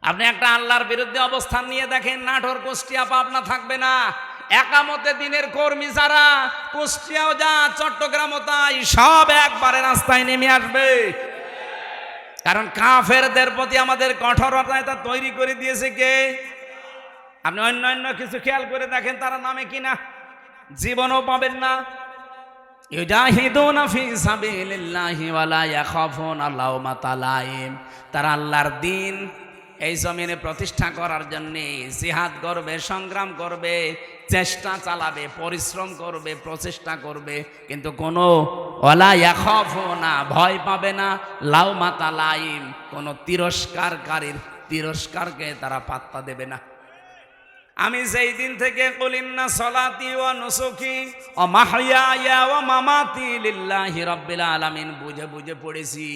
আপনি একটা আল্লাহর বিরুদ্ধে অবস্থান নিয়ে দেখেন, নাটোর, কুষ্টিয়া, পাবনা থাকবে না। একামতে দিনের কর্মী যারা, কুষ্টিয়াও যা, চট্টগ্রামও তাই, সব একবারে রাস্তায় নেমে আসবে। কারণ কাফেরদের প্রতি আমাদের কঠোরতা তৈরি করে দিয়েছে কে? আপনি অন্য কিছু খেয়াল করে দেখেন, তারা নামে কিনা জীবনও পাবেন না। ইউজাহিদুনা ফি সাবিলিল্লাহি ওয়া লা ইয়াখাফুনা লাওমাতা লাইম। তারা আল্লাহর দিন এই জমিনে প্রতিষ্ঠা করার জন্য জিহাদ করবে, সংগ্রাম করবে, চেষ্টা চালাবে, পরিশ্রম করবে, প্রচেষ্টা করবে, কিন্তু কোনো ওয়ালা ইয়াখাফুনা, ভয় পাবে না, লাওমাতা লাইম, কোনো তিরস্কারকারীর তিরস্কারকে তারা পাত্তা দেবে না। আমি যেই দিন থেকে কুলিন্না সলাতি ওয়া নুসুকি ওয়া মাহইয়ায়া ওয়া মামাতি লিল্লাহি রাব্বিল আলামিন বুঝে বুঝে পড়েছি,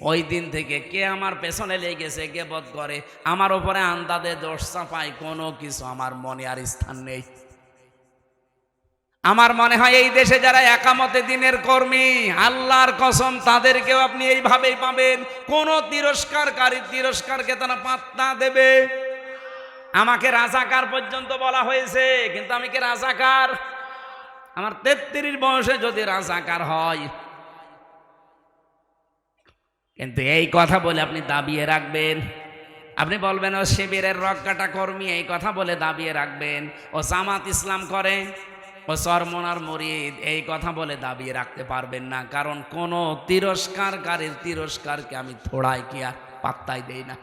ওই দিন থেকে কে আমার পেছনে লেগেছে, কে বদ করে, আমার উপরে আন্দাজে দোষ চাপায়, কোনো কিছু আমার মনে আর স্থান নেই। আমার মনে হয় এই দেশে যারা একামতে দিনের কর্মী, আল্লাহর কসম, তাদেরকেও আপনি এইভাবেই পাবেন। কোন তিরস্কারকারী তিরস্কারকে তারা পাত্তা দেবে। আমাকে রাজাকার পর্যন্ত বলা হয়েছে, কিন্তু আমি কি রাজাকার? আমার 33 বয়সে যদি রাজাকার হয়, কিন্তু এই কথা বলে আপনি দাবিয়ে রাখবেন, আপনি বলবেন ও শিবিরের রক্ষাটা কর্মী, এই কথা বলে দাবিয়ে রাখবেন। ও জামাত ইসলাম করে, ও চরমনার মুরিদ, এই কথা বলে দাবিয়ে রাখতে পারবেন না। কারণ কোন তিরস্কারকারীর তিরস্কারকে আমি থোড়াই কি আর পাত্তাই দেই না।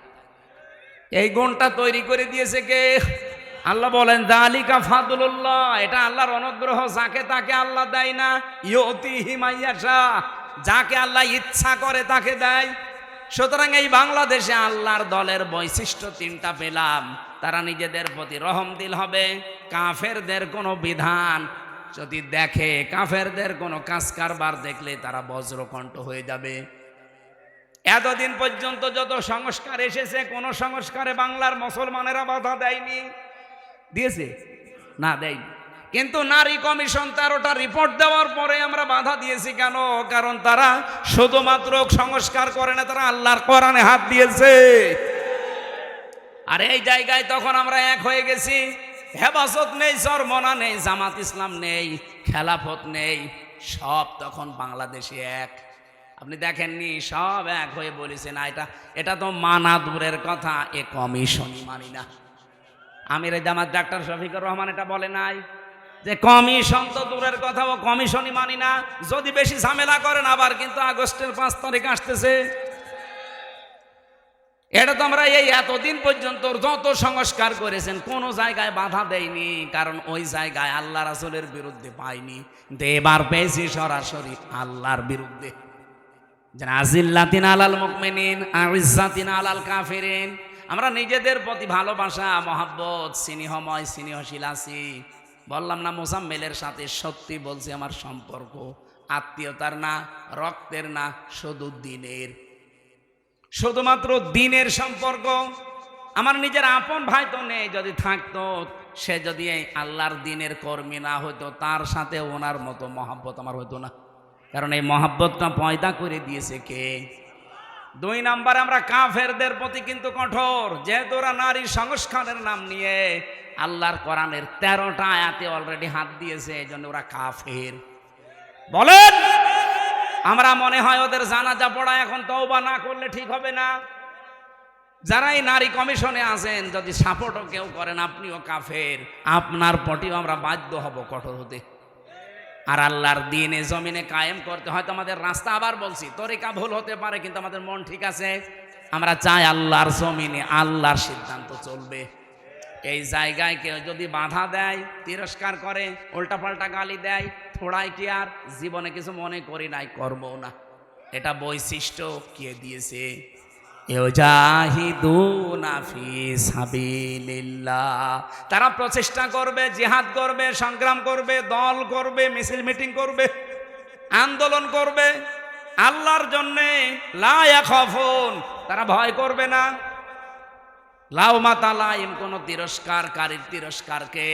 এই গুণটা তৈরি করে দিয়েছে কে? আল্লাহ বলেন, যালিকা ফাদলুল্লাহ, এটা আল্লাহর অনুগ্রহ, যাকে তাকে আল্লাহ দেয় না। ইউতিহি মাইয়াশা, যাকে আল্লাহ ইচ্ছা করে তাকে দেয়। সুতরাং এই বাংলাদেশে আল্লাহর দলের বৈশিষ্ট্য 3টা পেলাম। তারা নিজেদের প্রতি রহমদিল হবে, কাফেরদের কোনো বিধান যদি দেখে কাফেরদের কোনো কাজ কারবার দেখলে তারা বজ্রকণ্ঠ হয়ে যাবে। এতদিন পর্যন্ত যত সংস্কার এসেছে কোন সংস্কারে বাংলার মুসলমানেরা বাধা দেয়নি, দিয়েছে না? দেয়নি। কিন্তু নারী কমিশন 13টা রিপোর্ট দেওয়ার পরে আমরা বাধা দিয়েছি কেন? কারণ তারা শুধুমাত্র সংস্কার করে না, তারা আল্লাহর কোরআনে হাত দিয়েছে। আর এই জায়গায় তখন আমরা এক হয়ে গেছি। হেফাজত নেই, চরমনা নেই, জামাত ইসলাম নেই, খেলাফত নেই, সব তখন বাংলাদেশে এক। আপনি দেখেননি, সব এক হয়ে বলেছে না এটা তো মানা দূরের কথা, এ কমিশনই মানি না। আমির জামাত ডাক্তার শফিকুর রহমান এটা বলে নাই যে কমিশন তো দূরের কথা, ও কমিশনই মানি না। যদি বেশি ঝামেলা করেন আবার কিন্তু আগস্টের 5 তারিখ আসতেছে। এটা তো আমরা এই এতদিন পর্যন্ত যত সংস্কার করেছেন কোনো জায়গায় বাধা দেয়নি, কারণ ওই জায়গায় আল্লাহ রাসূলের বিরুদ্ধে পাইনি। কিন্তু এবার পেয়েছি সরাসরি আল্লাহর বিরুদ্ধে। আজিল্লাতিন আলাল মুমিনিন আইজ্জাতিন আলাল কাফিরিন। আমরা নিজেদের প্রতি ভালোবাসা, মহাব্বত, স্নেহময় স্নেহশীল আছি। বললাম না মোজাম্মেলের সাথে সত্যি বলছি, আমার সম্পর্ক আত্মীয়তার না, রক্তের না, শুধু দিনের, শুধুমাত্র দিনের সম্পর্ক। আমার নিজের আপন ভাই তো নেই, যদি থাকতো সে যদি এই আল্লাহর দিনের কর্মী না হতো, তার সাথে ওনার মতো মহাব্বত আমার হতো না। কারণ এই মহাব্বতটা পয়দা করে দিয়েছে কে? 2 নম্বরে আমরা কাফেরদের প্রতি কিন্তু কঠোর, যেহেতু ওরা নারী সংস্কারের নাম নিয়ে আল্লাহর কোরআনের 13টা আয়াতে অলরেডি হাত দিয়েছে, এই জন্য ওরা কাফের। বলেন, আমরা মনে হয় ওদের জানাজা পড়া এখন তওবা না করলে ঠিক হবে না। যারা এই নারী কমিশনে আছেন, যদি সাপোর্টও কেউ করেন আপনিও কাফের, আপনার প্রতিও আমরা বাধ্য হব কঠোর হতে। আর আল্লাহর দ্বীনে জমিনে কায়েম করতে হয়তো আমাদের রাস্তা, আবার বলছি, তরিকা ভুল হতে পারে, কিন্তু আমাদের মন ঠিক আছে। আমরা চাই আল্লাহর জমিনে আল্লাহর সিদ্ধান্ত চলবে। এই জায়গায় কেউ যদি বাধা দেয়, তিরস্কার করে, উল্টাপাল্টা গালি দেয়, থোড়াই কি আর জীবনে কিছু মনে করি নাই, করবো না। এটা বৈশিষ্ট্য কে দিয়েছে? ইউজাহিদুনা ফি সাবিলিল্লাহ। তারা প্রচেষ্টা করবে, জিহাদ করবে, সংগ্রাম করবে, দল করবে, মিছিল মিটিং করবে, আন্দোলন করবে আল্লাহর জন্যে। লা ইয়াখাফুন, তারা ভয় করবে না। লাউমাতা লাইম, কোন তিরস্কারকারীর তিরস্কারকে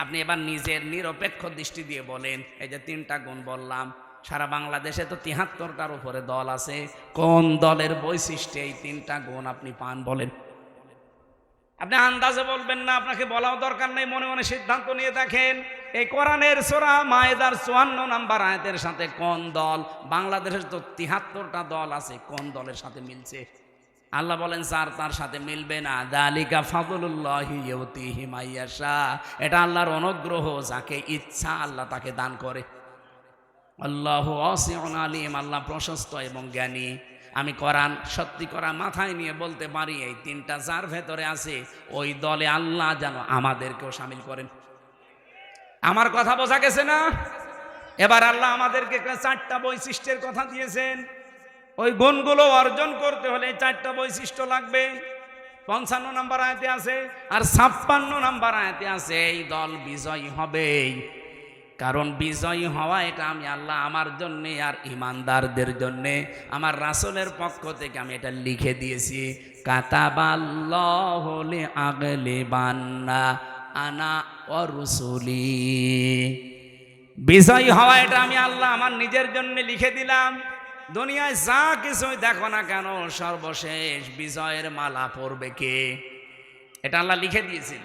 আপনি এবার নিজের নিরপেক্ষ দৃষ্টি দিয়ে বলেন। এই যে 3টা গুণ বললাম, সারা বাংলাদেশে তো 73টার উপরে দল আছে। কোন দলের বৈশিষ্ট্যে এই 3টা গুণ আপনি পান বলেন? আপনি আন্দাজে বলবেন না, আপনাকে বলাও দরকার নেই, মনে মনে সিদ্ধান্ত নিয়ে দেখেন। এই কোরআনের সূরা মায়েদার 54 নম্বর আয়াতের সাথে কোন দল, বাংলাদেশের তো 73টা দল আছে, কোন দলের সাথে মিলছে? আল্লাহ বলেন স্যার তার সাথে মিলবে না। যালিকা ফাদলুল্লাহি ইউতিহি মাইয়াশা, এটা আল্লাহর অনুগ্রহ, যাকে ইচ্ছা আল্লাহ তাকে দান করে। আল্লাহু ওয়াসিউন আলিম, আল্লাহ প্রশস্ত এবং জ্ঞানী। আমি কোরআন সত্যি করা মাথায় নিয়ে বলতে পারি, এই 3টা যার ভেতরে আছে ওই দলে আল্লাহ যেন আমাদেরকেও শামিল করেন। আমার কথা বোঝা গেছে না? এবার আল্লাহ আমাদেরকে 4টা বৈশিষ্ট্যের কথা দিয়েছেন। ওই গুণগুলো অর্জন করতে হলে 4টা বৈশিষ্ট্য লাগবে। 55 নম্বর আয়াতে আছে, আর 56 নম্বর আয়াতে আছে এই দল বিজয়ী হবেই। কারণ বিজয়ী হওয়া এটা আমি আল্লাহ আমার জন্যে আর ইমানদারদের জন্যে আমার রাসূলের পক্ষ থেকে আমি এটা লিখে দিয়েছি। কাতাবাল্লাহু লিআগলিবান্না আনা ওয়া রুসুলি। বিজয়ী হওয়া এটা আমি আল্লাহ আমার নিজের জন্য লিখে দিলাম। দুনিয়ায় যা কিছুই দেখো না কেন, সর্বশেষ বিজয়ের মালা পরবে কে? এটা আল্লাহ লিখে দিয়েছেন।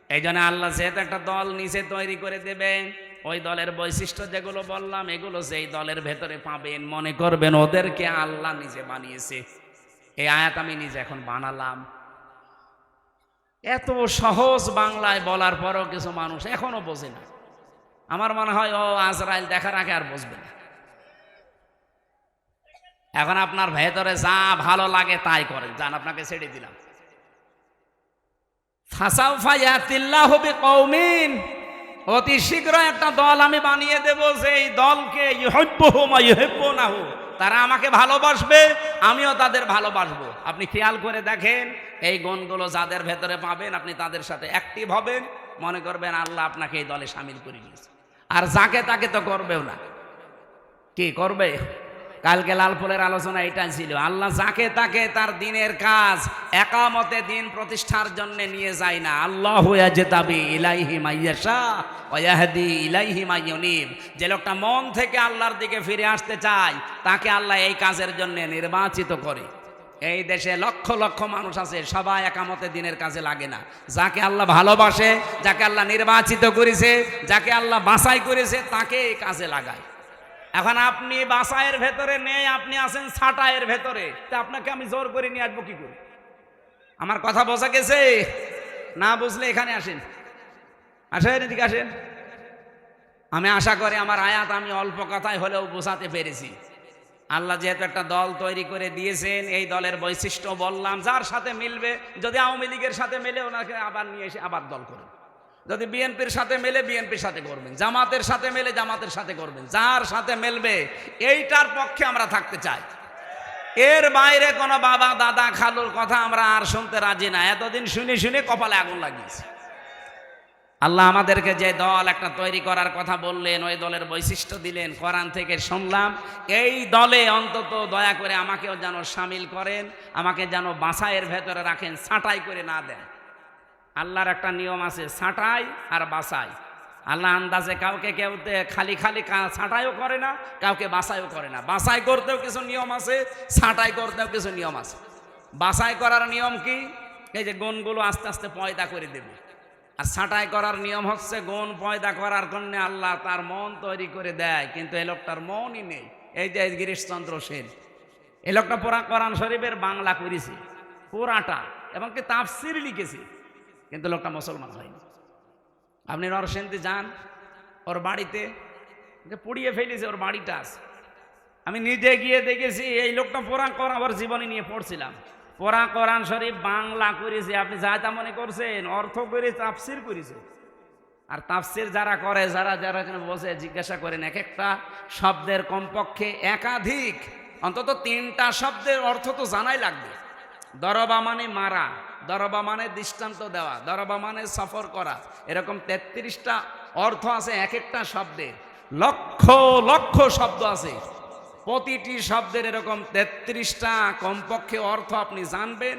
এই জন্য আল্লাহ যেহেতু একটা দল নিচে তৈরি করে দেবে, ওই দলের বৈশিষ্ট্য যেগুলো বললাম এগুলো যেই দলের ভেতরে পাবেন, মনে করবেন ওদেরকে আল্লাহ নিজে বানিয়েছে। এই আয়াত আমি নিজে এখন বানালাম। এত সহজ বাংলায় বলার পরও কিছু মানুষ এখনো বোঝে না। আমার মনে হয় ও আজরাইল দেখার আগে আর বুঝবে না। এখন আপনার ভেতরে যা ভালো লাগে তাই করেন, যান, আপনাকে ছেড়ে দিলাম। ফাসাউফা ইয়াতিল্লাহু বিকওমিন, অতি শীঘ্র একটা দল আমি বানিয়ে দেব, সেই দলকে ইউহিব্বুহুম ওয়া ইউহিব্বুনাহু, তারা আমাকে ভালোবাসবে, আমিও তাদের ভালোবাসবো। আপনি খেয়াল করে দেখেন, এই গুণগুলো যাদের ভেতরে পাবেন আপনি তাদের সাথে অ্যাক্টিভ হবেন, মনে করবেন আল্লাহ আপনাকে এই দলে শামিল করে নিয়েছে। আর যাকে তাকে তো করবেও না। কি করবে? কালকে লালপুরের আলোচনা এটা ছিল, আল্লাহ যাকে তাকে তার দিনের কাজ একামতে দিন প্রতিষ্ঠার জন্য নিয়ে যায় না। আল্লাহু ইয়াজতাবি ইলাইহি মাইয়াশা ওয়া ইয়াহদি ইলাইহি মাইয়ুনিব। যে লোকটা মন থেকে আল্লাহর দিকে ফিরে আসতে চায় তাকে আল্লাহ এই কাজের জন্য নির্বাচিত করে। এই দেশে লক্ষ লক্ষ মানুষ আছে, সবাই একামতে দিনের কাজে লাগে না। যাকে আল্লাহ ভালোবাসে, যাকে আল্লাহ নির্বাচিত করেছে, যাকে আল্লাহ বাছাই করেছে, তাকে এই কাজে লাগায়। এখন আপনি বাসায়ের ভেতরে নেই, আপনি আছেন ছাটায়ের ভেতরে, তা আপনাকে আমি জোর করে নিয়ে আসবো কি করে? আমার কথা বোঝা গেছে? না বুঝলে এখানে আসেন, আসেন, এদিকে আসেন। আমি আশা করি আমার আয়াত আমি অল্প কথায় হলেও বোঝাতে পেরেছি। আল্লাহ যেহেতু একটা দল তৈরি করে দিয়েছেন, এই দলের বৈশিষ্ট্য বললাম, যার সাথে মিলবে, যদি আওয়ামী লীগের সাথে মেলে ওনাকে আবার নিয়ে এসে আবার দল করুন, যদি বিএনপির সাথে মেলে বিএনপির সাথে করবেন, জামাতের সাথে মেলে জামাতের সাথে করবেন, যার সাথে মেলবে এইটার পক্ষে আমরা থাকতে চাই। এর বাইরে কোনো বাবা দাদা খালুর কথা আমরা আর শুনতে রাজি না। এতদিন শুনে শুনে কপালে আগুন লাগিয়েছে। আল্লাহ আমাদেরকে যে দল একটা তৈরি করার কথা বললেন, ওই দলের বৈশিষ্ট্য দিলেন, কোরআন থেকে শুনলাম। এই দলে অন্তত দয়া করে আমাকেও যেন সামিল করেন, আমাকে যেন বাছাইয়ের ভেতরে রাখেন, ছাঁটাই করে না দেন। আল্লাহর একটা নিয়ম আছে, ছাঁটাই আর বাছাই। আল্লাহ আন্দাজে কাউকে কেউ খালি খালি ছাঁটাইও করে না, কাউকে বাছাইও করে না। বাছাই করতেও কিছু নিয়ম আছে, ছাঁটাই করতেও কিছু নিয়ম আছে। বাছাই করার নিয়ম কি? এই যে গুণগুলো আস্তে আস্তে পয়দা করে দেবে। আর ছাঁটাই করার নিয়ম হচ্ছে গুণ পয়দা করার জন্য আল্লাহ তার মন তৈরি করে দেয়, কিন্তু এই লোকটার মনই নেই। এই যে গিরিশচন্দ্র সেন, এই লোকটা পুরা কোরআন শরীফের বাংলা করেছে পুরাটা, এবং কি তাফসির লিখেছে, কিন্তু লোকটা মুসলমান হয়নি। আপনি নরসিংদী যান, ওর বাড়িতে পুড়িয়ে ফেলেছে, ওর বাড়িটা আছে। আমি নিজে গিয়ে দেখেছি এই লোকটা পুরা কোরআন, ওর জীবনী নিয়ে পড়ছিলাম, পুরা কোরআন শরীফ বাংলা করেছে। আপনি যা তা মনে করছেন, অর্থ করে তাফসির করেছে। আর তাফসির যারা করে, যারা যারা এখানে বসে জিজ্ঞাসা করেন, এক একটা শব্দের কমপক্ষে একাধিক, অন্তত 3টা শব্দের অর্থ তো জানাই লাগবে। দরবা মানে মারা, দরবা মানে দৃষ্টান্ত দেওয়া, দরবা মানে সফর করা, এরকম 33টা অর্থ আছে এক একটা শব্দের। লক্ষ লক্ষ শব্দ আছে, প্রতিটি শব্দের এরকম 33টা কমপক্ষে অর্থ আপনি জানবেন।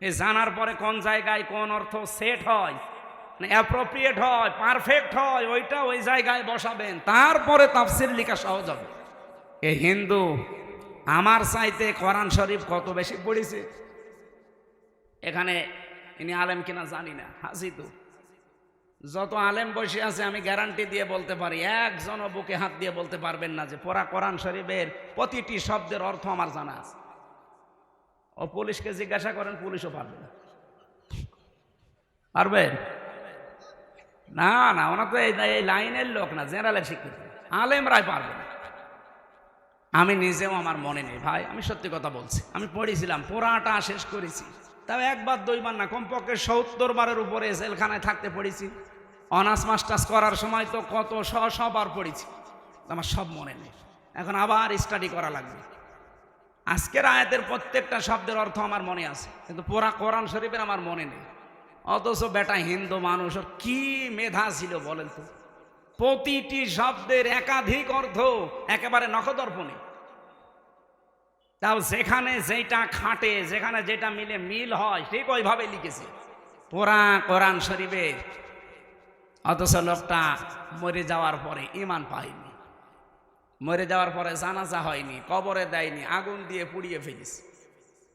এই জানার পরে কোন জায়গায় কোন অর্থ সেট হয়, অ্যাপ্রোপ্রিয়েট হয়, পারফেক্ট হয়, ওইটা ওই জায়গায় বসাবেন, তারপরে তাফসির লেখা সহজ হবে। এই হিন্দু আমার চাইতে কোরআন শরীফ কত বেশি পড়েছে। এখানে ইনি আলেম কিনা জানি না, হাসি তো যত আলেম বসে আছে আমি গ্যারান্টি দিয়ে বলতে পারি, একজনও বুকে হাত দিয়ে বলতে পারবেন না যে পুরা কোরআন শরীফের প্রতিটি শব্দের অর্থ আমার জানা আছে। ও পুলিশকে জিজ্ঞাসা করেন, পুলিশও পারবে না। পারবেন না? না, ওনা তো এই লাইনের লোক না, জেনারেলের শিক্ষিত, আলেমরাই পারবে না। আমি নিজেও আমার মনে নেই ভাই, আমি সত্যি কথা বলছি। আমি পড়েছিলাম, পুরাটা শেষ করেছি, তাও একবার দুইবার না, কমপক্ষে 70 বারের উপরে জেলখানায় থাকতে পড়েছি। অনার্স মাস্টার্স করার সময় তো কত বার পড়েছি, আমার সব মনে নেই। এখন আবার স্টাডি করা লাগবে। আজকের আয়াতের প্রত্যেকটা শব্দের অর্থ আমার মনে আছে, কিন্তু পুরা কোরআন শরীফের আমার মনে নেই। অথচ বেটা হিন্দু মানুষ, ওর কি মেধা ছিল বলেন তো, প্রতিটি শব্দের একাধিক অর্থ একেবারে নখদর্পণে। তাও যেখানে যেটা খাটে, যেখানে যেটা মিলে মিল হয়, ঠিক ওইভাবে লিখেছে পুরা কোরআন শরীফের। অথচ লোকটা মরে যাওয়ার পরে ঈমান পায়নি, মরে যাওয়ার পরে জানাজা হয়নি, কবরে দেয়নি, আগুন দিয়ে পুড়িয়ে ফেলেছে।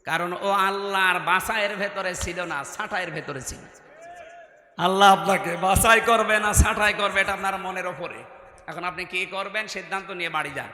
কারণ ও আল্লাহর বাছাইয়ের ভেতরে ছিল না, ছাঁটাইয়ের ভেতরে ছিল। আল্লাহ আপনাকে বাছাই করবে না ছাঁটাই করবে, এটা আপনার মনের ওপরে। এখন আপনি কি করবেন সিদ্ধান্ত নিয়ে বাড়ি যান।